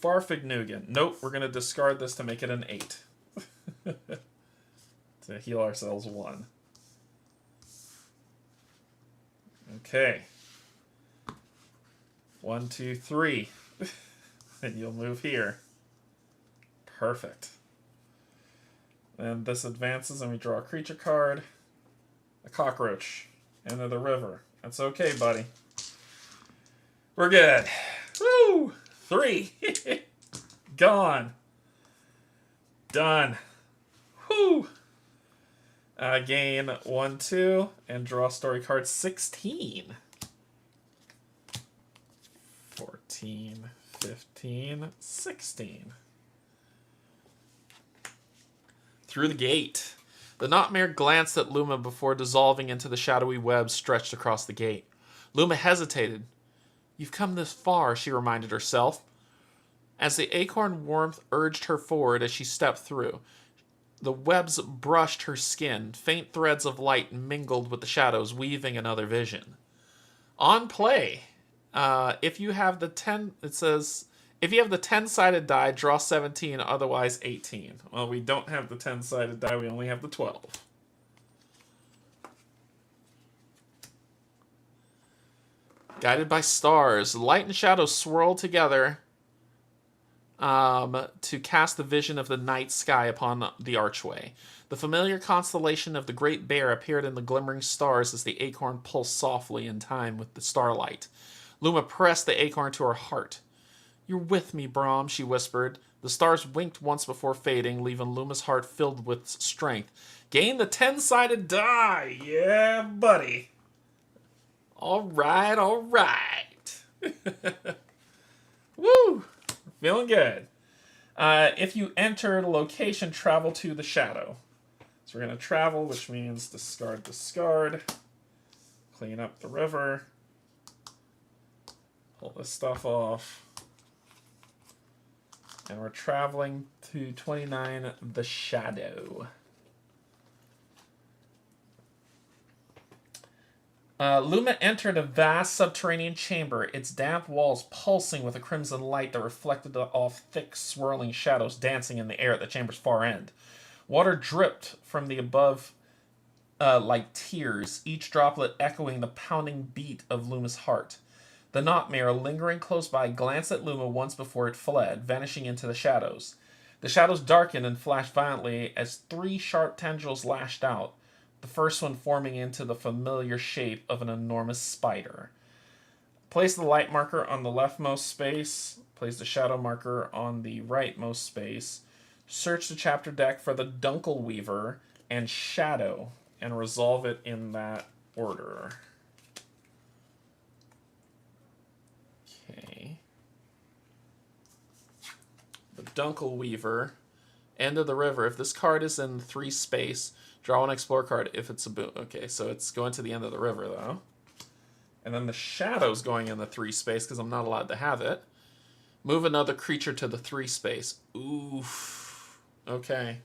Farfignugan. Nope, we're going to discard this to make it an 8. To heal ourselves 1. Okay. 1, 2, 3. And you'll move here. Perfect. And this advances and we draw a creature card. A cockroach. Enter the river. That's okay, buddy. We're good. Woo! 3. Gone. Done. Whoo! Gain 1, 2, and draw story card 16. 14, 15, 16. Through the gate. The Nightmare glanced at Luma before dissolving into the shadowy web stretched across the gate. Luma hesitated. You've come this far, she reminded herself. As the acorn warmth urged her forward as she stepped through, the webs brushed her skin. Faint threads of light mingled with the shadows, weaving another vision. On play, if you have the 10, it says, If you have the 10-sided die, draw 17, otherwise 18. Well, we don't have the 10-sided die, we only have the 12. Guided by stars, light and shadow swirl together to cast the vision of the night sky upon the archway. The familiar constellation of the Great Bear appeared in the glimmering stars as the acorn pulsed softly in time with the starlight. Luma pressed the acorn to her heart. "You're with me, Brom," she whispered. The stars winked once before fading, leaving Luma's heart filled with strength. Gain the 10-sided die! Yeah, buddy! All right, all right. Woo! Feeling good. If you enter the location, travel to the shadow. So we're going to travel, which means discard, discard. Clean up the river. Pull this stuff off. And we're traveling to 29, the shadow. Luma entered a vast subterranean chamber, its damp walls pulsing with a crimson light that reflected off thick, swirling shadows dancing in the air at the chamber's far end. Water dripped from the above like tears, each droplet echoing the pounding beat of Luma's heart. The Knotmare, lingering close by, glanced at Luma once before it fled, vanishing into the shadows. The shadows darkened and flashed violently as 3 sharp tendrils lashed out, the first one forming into the familiar shape of an enormous spider. Place the light marker on the leftmost space. Place the shadow marker on the rightmost space. Search the chapter deck for the Dunkel Weaver and Shadow, and resolve it in that order. Okay. The Dunkel Weaver. End of the river. If this card is in 3 space, draw an explore card if it's a boon. Okay, so it's going to the end of the river, though. And then the Shadow's going in the 3 space because I'm not allowed to have it. Move another creature to the 3 space. Oof. Okay.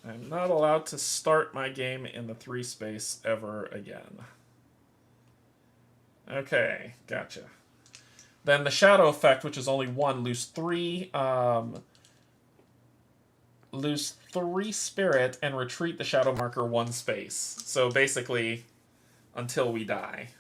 I'm not allowed to start my game in the 3 space ever again. Okay, gotcha. Then the Shadow effect, which is only 1, lose 3 spirit and retreat the shadow marker 1 space. So basically, until we die.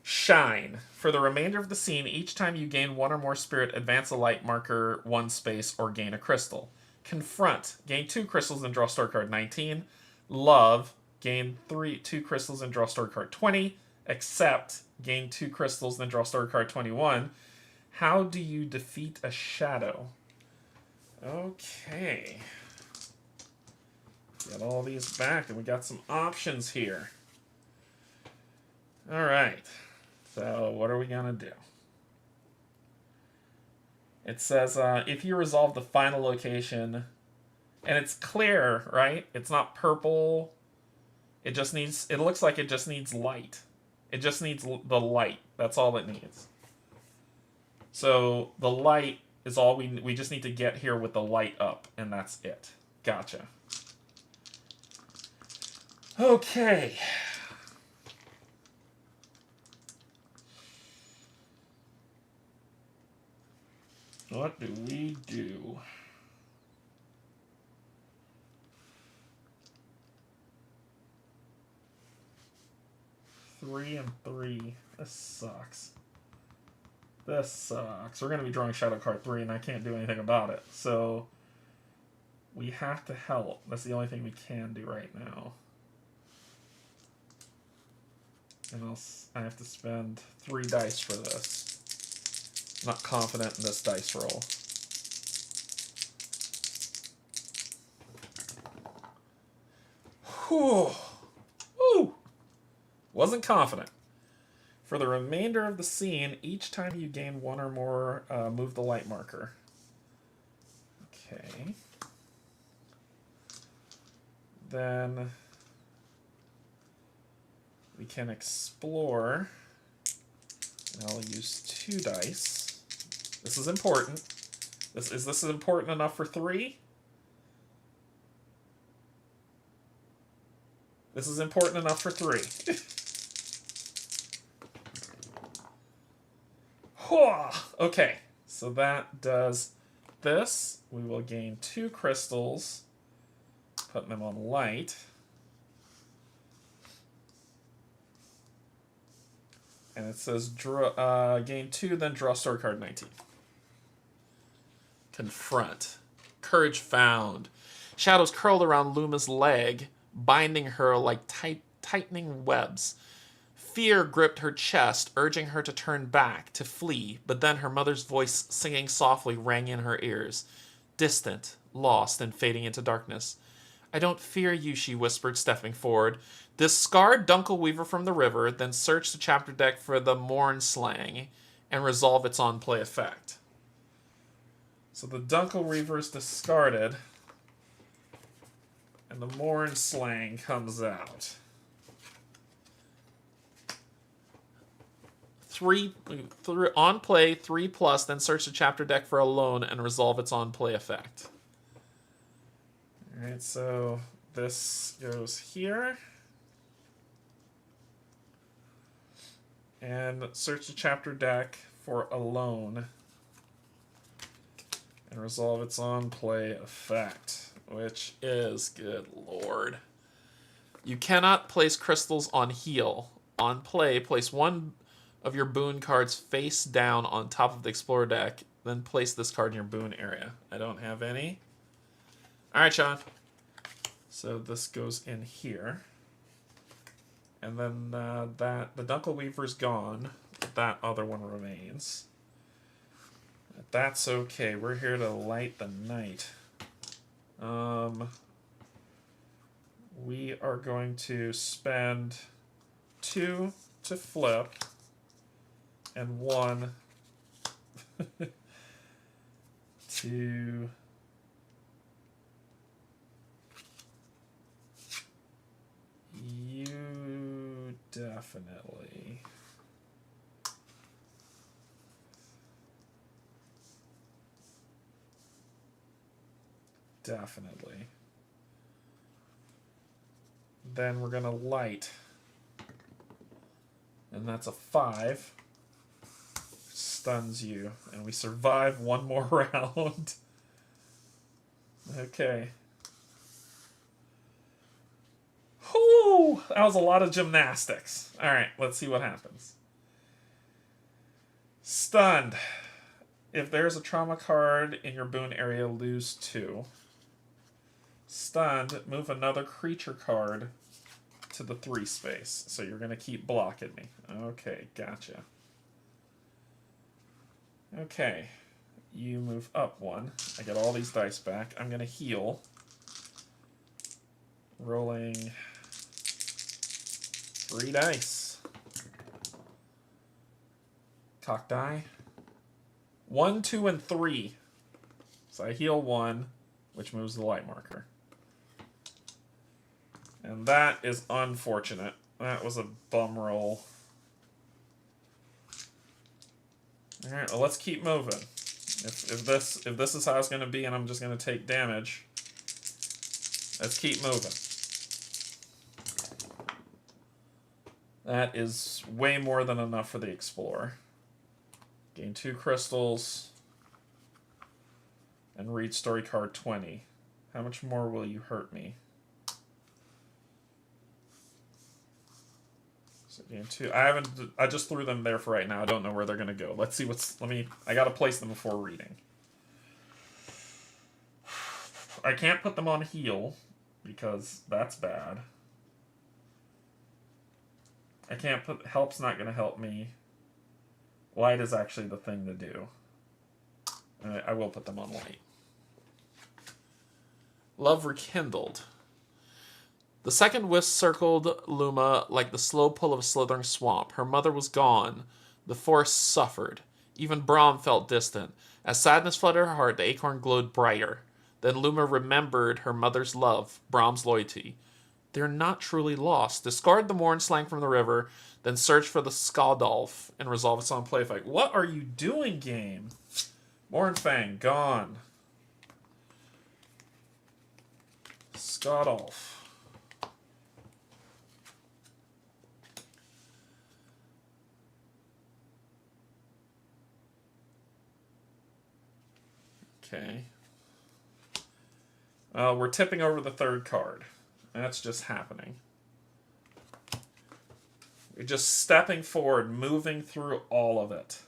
Shine. For the remainder of the scene, each time you gain 1 or more spirit, advance a light marker 1 space or gain a crystal. Confront. Gain 2 crystals and draw story card 19. Love. Gain 2 crystals and draw story card 20. Accept. Gain 2 crystals, then draw story card 21. How do you defeat a shadow? Okay. Get all these back, and we got some options here. Alright. So, what are we going to do? It says, if you resolve the final location, and it's clear, right? It's not purple. It looks like it just needs light. It just needs the light. That's all it needs. So the light is all we just need to get here with the light up, and that's it. Gotcha. Okay. What do we do? Three and 3. This sucks. This sucks. We're going to be drawing Shadow card 3, and I can't do anything about it. So, we have to help. That's the only thing we can do right now. And I have to spend 3 dice for this. I'm not confident in this dice roll. Whew. Woo! Wasn't confident. For the remainder of the scene, each time you gain 1 or more, move the light marker. Okay. Then we can explore. And I'll use 2 dice. This is important. Is this important enough for 3? This is important enough for 3. Okay, so that does this. We will gain 2 crystals, putting them on light. And it says draw, gain 2, then draw story card 19. Confront. Courage found. Shadows curled around Luma's leg, binding her like tightening webs. Fear gripped her chest, urging her to turn back, to flee, but then her mother's voice singing softly rang in her ears. Distant, lost, and fading into darkness. I don't fear you, she whispered, stepping forward. Discard Dunkelweaver from the river, then search the chapter deck for the Morn Slang, and resolve its on-play effect. So the Dunkelweaver is discarded, and the Morn Slang comes out. 3 on play, 3+, then search the chapter deck for Alone and resolve its on-play effect. Alright, so this goes here. And search the chapter deck for Alone and resolve its on-play effect, which is, good lord. You cannot place crystals on heal. On play, place one of your boon cards face down on top of the Explorer deck, then place this card in your boon area. I don't have any. Alright, Sean. So this goes in here. And then the Dunkelweaver's gone. That other one remains. That's okay. We're here to light the night. We are going to spend 2 to flip and 1 to you definitely. Definitely. Then we're going to light. And that's a 5. Stuns you. And we survive 1 more round. Okay. Whew! That was a lot of gymnastics. Alright, let's see what happens. Stunned. If there's a trauma card in your boon area, lose 2. Stunned, move another creature card to the 3 space. So you're going to keep blocking me. Okay, gotcha. Okay. You move up 1. I get all these dice back. I'm going to heal. Rolling 3 dice. Cock die. 1, 2, and 3. So I heal 1, which moves the light marker. And that is unfortunate. That was a bum roll. Alright, well, let's keep moving. If this is how it's going to be and I'm just going to take damage, let's keep moving. That is way more than enough for the Explorer. Gain 2 crystals and read story card 20. How much more will you hurt me? So gain 2. I just threw them there for right now. I don't know where they're gonna go. Let's see I gotta place them before reading. I can't put them on heal because that's bad. I can't put help's not gonna help me. Light is actually the thing to do. I will put them on light. Love rekindled. The second wisp circled Luma like the slow pull of a slithering swamp. Her mother was gone. The forest suffered. Even Brom felt distant. As sadness flooded her heart, the acorn glowed brighter. Then Luma remembered her mother's love, Brom's loyalty. They're not truly lost. Discard the Morn Slang from the river, then search for the Skaldolf and resolve its on play fight. What are you doing, game? Mornfang, gone. Skaldolf. Okay. We're tipping over the third card. That's just happening. We're just stepping forward, moving through all of it.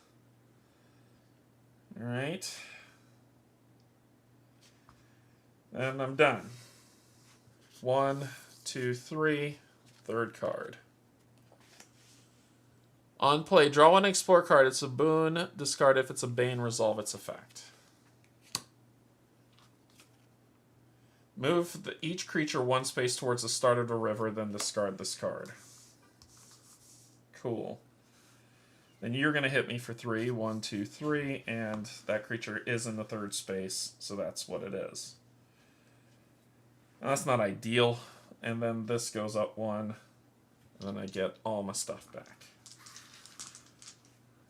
All right. And I'm done. 1, 2, 3. Third card. On play, draw one explore card. It's a boon. Discard if it's a bane. Resolve its effect. Move each creature one space towards the start of the river, then discard this card. Cool. Then you're going to hit me for 3. 1, 2, 3. And that creature is in the third space, so that's what it is. Now, that's not ideal. And then this goes up 1. And then I get all my stuff back.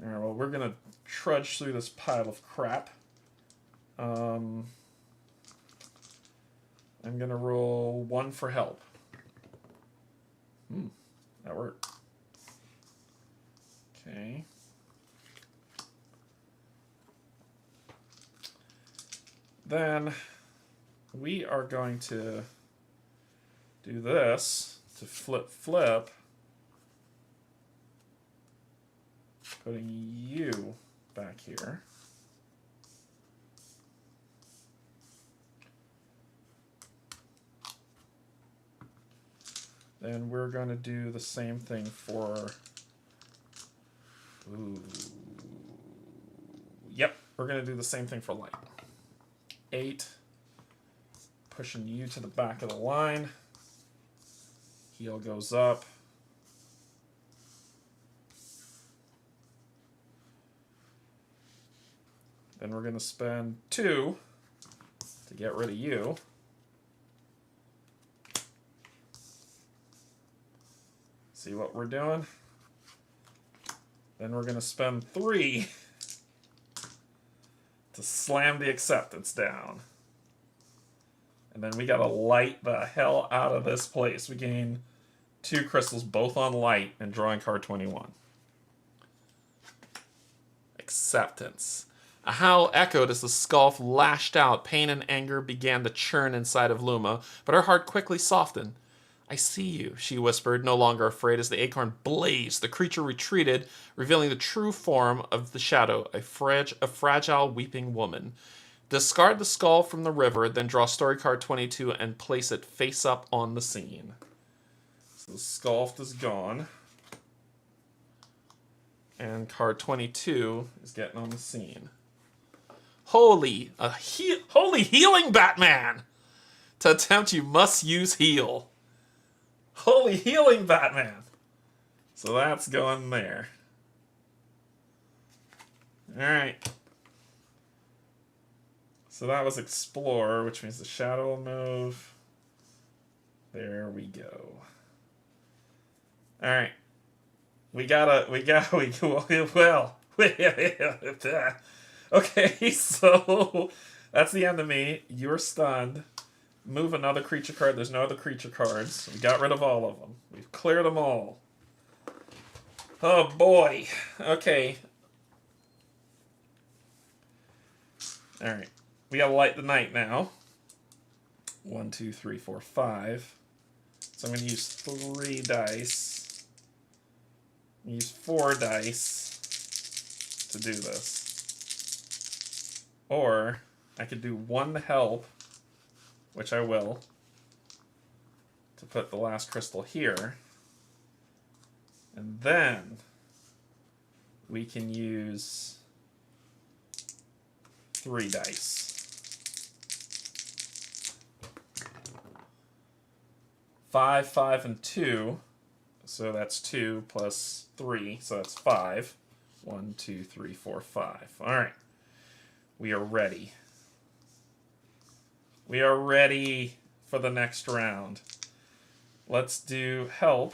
Alright, well, we're going to trudge through this pile of crap. I'm going to roll 1 for help. That worked. Okay. Then we are going to do this to flip, putting you back here. Then we're going to do the same thing for... Ooh. Yep, we're going to do the same thing for light. 8. Pushing you to the back of the line. Heal goes up. Then we're going to spend 2 to get rid of you. See what we're doing? Then we're going to spend 3 to slam the acceptance down. And then we got to light the hell out of this place. We gain 2 crystals, both on light, and drawing card 21. Acceptance. A howl echoed as the skull lashed out. Pain and anger began to churn inside of Luma, but her heart quickly softened. I see you, she whispered, no longer afraid. As the acorn blazed, the creature retreated, revealing the true form of the shadow, a fragile, weeping woman. Discard the skull from the river, then draw story card 22 and place it face up on the scene. So the skull is gone. And card 22 is getting on the scene. Holy healing Batman! To attempt, you must use heal. Holy healing Batman! So that's going there. Alright. So that was Explore, which means the shadow will move. There we go. Alright. Okay, so that's the end of me. You're stunned. Move another creature card. There's no other creature cards. We got rid of all of them. We've cleared them all. Oh boy. Okay. Alright. We gotta light the night now. 1, 2, 3, 4, 5. So I'm gonna use 3 dice. Use 4 dice to do this. Or I could do 1 help, which I will, to put the last crystal here. And then we can use 3 dice. 5, 5, and 2. So that's 2 plus 3, so that's 5. 1, 2, 3, 4, 5. Alright. We are ready. We are ready for the next round. Let's do help.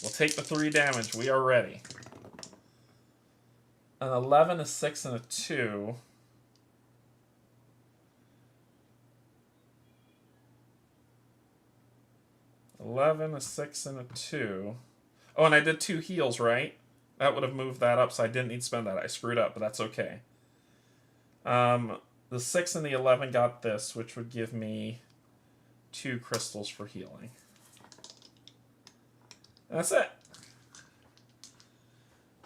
We'll take the 3 damage. We are ready. An 11, a 6, and a 2. A 6, and a 2. Oh, and I did 2 heals, right? That would have moved that up, so I didn't need to spend that. I screwed up, but that's okay. The 6 and the 11 got this, which would give me 2 crystals for healing. That's it.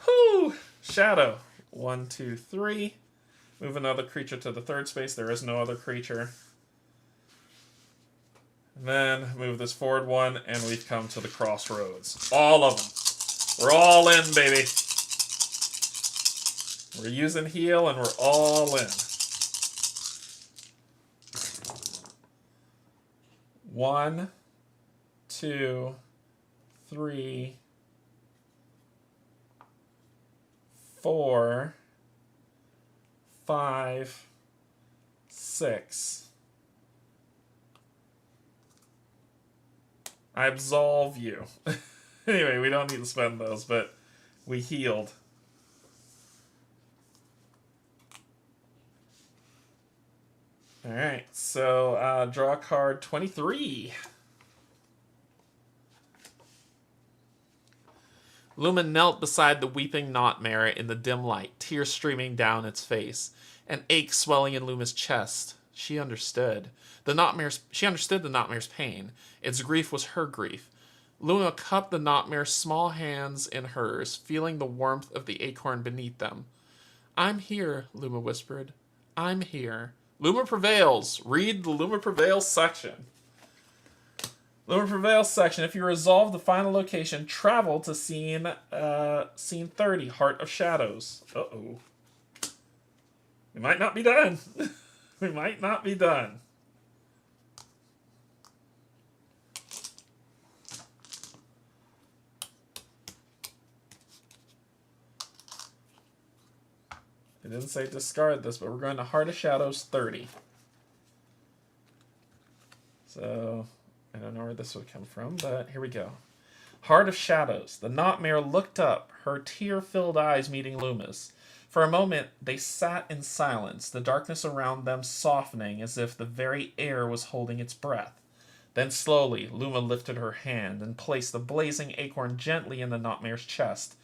Whew! Shadow. 1, 2, 3. Move another creature to the 3rd space. There is no other creature. And then move this forward 1, and we've come to the crossroads. All of them. We're all in, baby. We're using heal, and we're all in. 1, 2, 3, 4, 5, 6. I absolve you. Anyway, we don't need to spend those, but we healed. Alright, so draw card 23. Luma knelt beside the weeping Nightmare in the dim light, tears streaming down its face, an ache swelling in Luma's chest. She understood. She understood the Nightmare's pain. Its grief was her grief. Luma cupped the Nightmare's small hands in hers, feeling the warmth of the acorn beneath them. "I'm here," Luma whispered. "I'm here." Luma Prevails. Read the Luma Prevails section. Luma Prevails section. If you resolve the final location, travel to scene 30, Heart of Shadows. Uh-oh. We might not be done. We might not be done. It didn't say discard this, but we're going to Heart of Shadows 30. So, I don't know where this would come from, but here we go. Heart of Shadows. The Nightmare looked up, her tear-filled eyes meeting Luma's. For a moment, they sat in silence, the darkness around them softening as if the very air was holding its breath. Then slowly, Luma lifted her hand and placed the blazing acorn gently in the Nightmare's chest,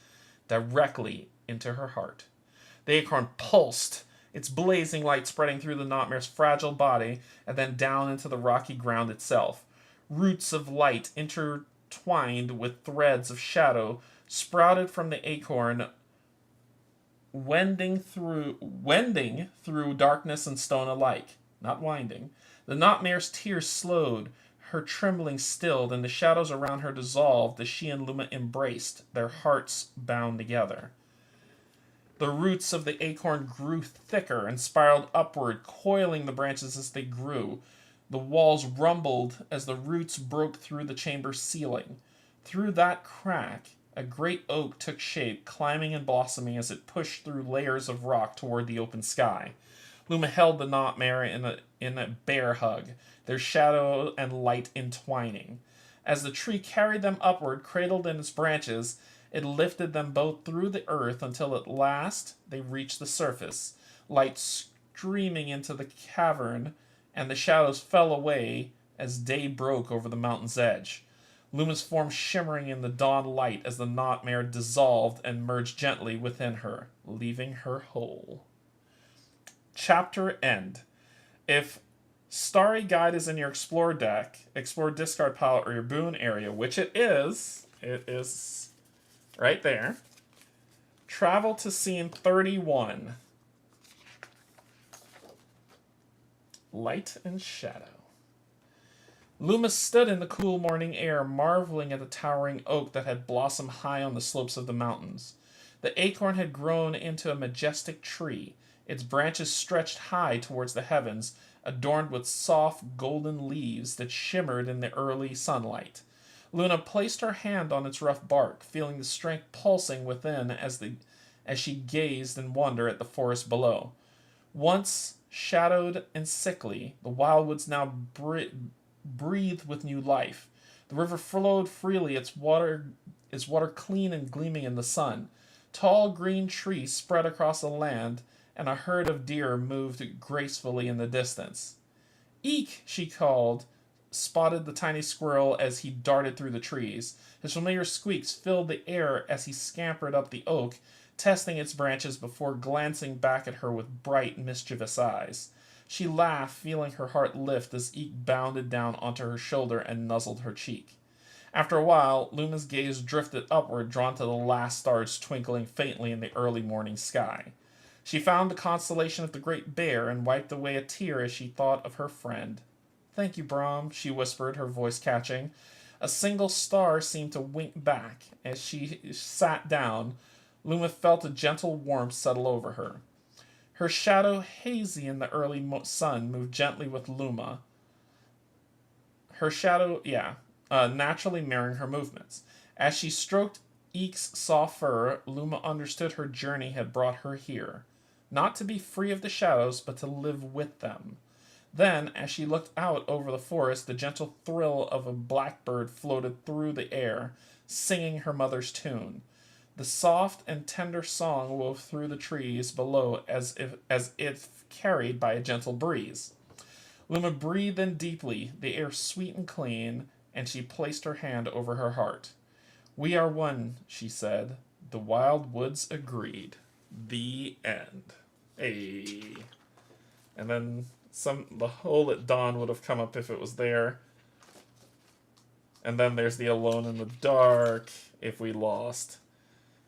directly into her heart. The acorn pulsed, its blazing light spreading through the Nightmare's fragile body and then down into the rocky ground itself. Roots of light intertwined with threads of shadow sprouted from the acorn, wending through darkness and stone alike. Not winding. The Nightmare's tears slowed, her trembling stilled, and the shadows around her dissolved as she and Luma embraced, their hearts bound together. The roots of the acorn grew thicker and spiraled upward, coiling the branches as they grew. The walls rumbled as the roots broke through the chamber's ceiling. Through that crack, a great oak took shape, climbing and blossoming as it pushed through layers of rock toward the open sky. Luma held the Nightmare in a bear hug, their shadow and light entwining. As the tree carried them upward, cradled in its branches, it lifted them both through the earth until at last they reached the surface, light streaming into the cavern, and the shadows fell away as day broke over the mountain's edge. Luma's form shimmering in the dawn light as the Nightmare dissolved and merged gently within her, leaving her whole. Chapter End. If Starry Guide is in your Explore deck, Explore discard pile or your boon area, which it is right there. Travel to scene 31. Light and Shadow. Luma stood in the cool morning air, marveling at the towering oak that had blossomed high on the slopes of the mountains. The acorn had grown into a majestic tree, its branches stretched high towards the heavens, adorned with soft golden leaves that shimmered in the early sunlight. Luna placed her hand on its rough bark, feeling the strength pulsing within as she gazed in wonder at the forest below. Once shadowed and sickly, the Wildwoods now breathed with new life. The river flowed freely, its water clean and gleaming in the sun. Tall green trees spread across the land, and a herd of deer moved gracefully in the distance. "Eek!" she called, spotted the tiny squirrel as he darted through the trees. His familiar squeaks filled the air as he scampered up the oak, testing its branches before glancing back at her with bright, mischievous eyes. She laughed, feeling her heart lift as Eek bounded down onto her shoulder and nuzzled her cheek. After a while, Luma's gaze drifted upward, drawn to the last stars twinkling faintly in the early morning sky. She found the constellation of the Great Bear and wiped away a tear as she thought of her friend. "Thank you, Brom," she whispered, her voice catching. A single star seemed to wink back. As she sat down, Luma felt a gentle warmth settle over her. Her shadow, hazy in the early sun, moved gently with Luma. Her shadow, naturally mirroring her movements. As she stroked Eek's soft fur, Luma understood her journey had brought her here. Not to be free of the shadows, but to live with them. Then, as she looked out over the forest, the gentle thrill of a blackbird floated through the air, singing her mother's tune. The soft and tender song wove through the trees below as if carried by a gentle breeze. Luma breathed in deeply, the air sweet and clean, and she placed her hand over her heart. "We are one," she said. The Wildwoods agreed. The end. Hey. And then the hole at dawn would have come up if it was there. And then there's the alone in the dark if we lost.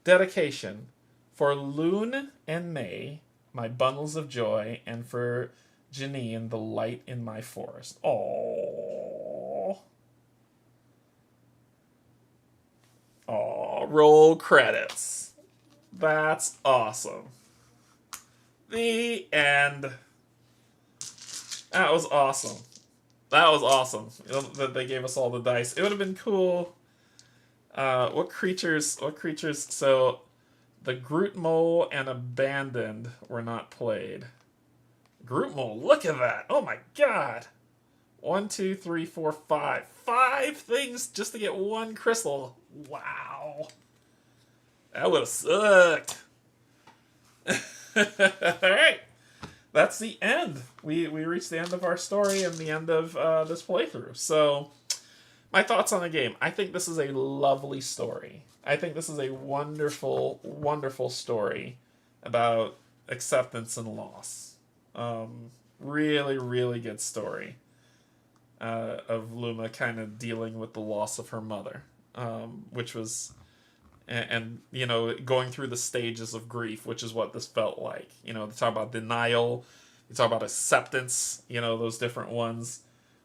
Dedication. For Loon and May, my bundles of joy, and for Janine, the light in my forest. Aww. Aww. Roll credits. That's awesome. The end. That was awesome. That was awesome. That they gave us all the dice. It would have been cool. What creatures? So, the Groot Mole and Abandoned were not played. Groot Mole, look at that! Oh my god! 1, 2, 3, 4, 5. 5 things just to get one crystal. Wow. That would have sucked. Alright. That's the end. We reached the end of our story and the end of this playthrough. So, my thoughts on the game. I think this is a lovely story. I think this is a wonderful, wonderful story about acceptance and loss. Really, really good story of Luma kind of dealing with the loss of her mother, which was, and you know, going through the stages of grief, which is what this felt like. You know, they talk about denial, they talk about acceptance, you know, those different ones.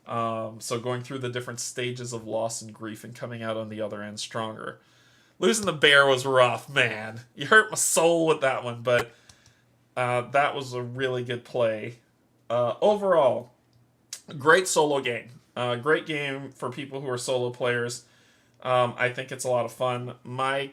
So going through the different stages of loss and grief and coming out on the other end stronger. Losing the bear was rough, man. You hurt my soul with that one, but that was a really good play. Overall, great solo game. Great game for people who are solo players. I think it's a lot of fun. My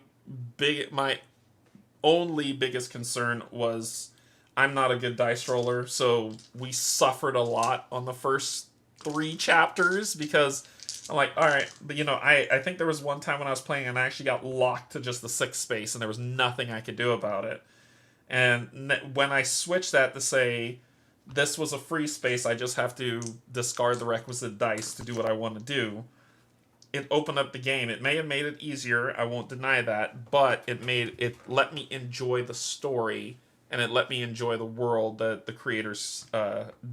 only biggest concern was I'm not a good dice roller, so we suffered a lot on the first 3 chapters because I'm like, all right, but you know, I think there was one time when I was playing and I actually got locked to just the 6th space and there was nothing I could do about it. And when I switched that to say this was a free space, I just have to discard the requisite dice to do what I want to do, it opened up the game. It may have made it easier, I won't deny that, but it let me enjoy the story and it let me enjoy the world that the creators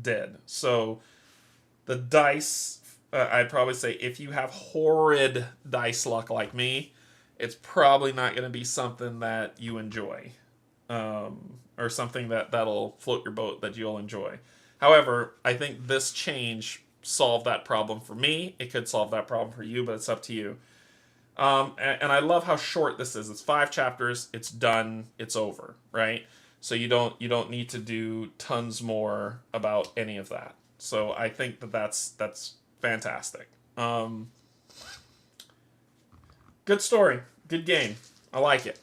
did. So the dice, I'd probably say if you have horrid dice luck like me, it's probably not going to be something that you enjoy. Or something that'll float your boat that you'll enjoy. However, I think this change solved that problem for me. It could solve that problem for you, but it's up to you. And I love how short this is. It's 5 chapters. It's done. It's over, right? So you don't need to do tons more about any of that. So I think that's fantastic. Good story. Good game. I like it.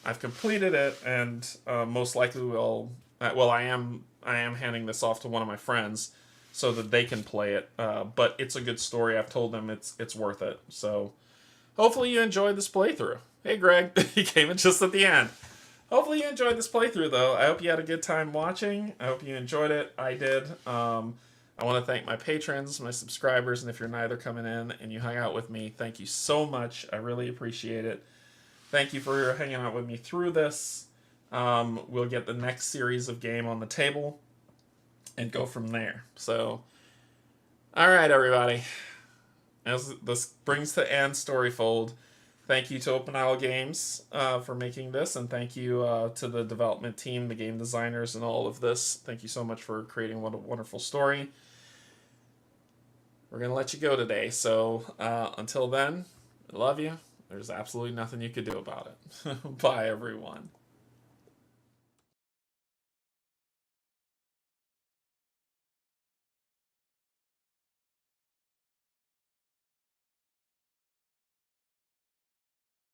I've completed it, and most likely will. Well, I am handing this off to one of my friends so that they can play it. But it's a good story. I've told them it's worth it. So hopefully you enjoyed this playthrough. Hey, Greg, he came in just at the end. Hopefully you enjoyed this playthrough, though. I hope you had a good time watching. I hope you enjoyed it. I did. I want to thank my patrons, my subscribers, and if you're neither coming in and you hung out with me, thank you so much. I really appreciate it. Thank you for hanging out with me through this. We'll get the next series of game on the table and go from there. So, all right, everybody. As this brings to end Storyfold, thank you to Open Isle Games for making this, and thank you to the development team, the game designers, and all of this. Thank you so much for creating what a wonderful story. We're going to let you go today, so until then, I love you. There's absolutely nothing you could do about it. Bye, everyone.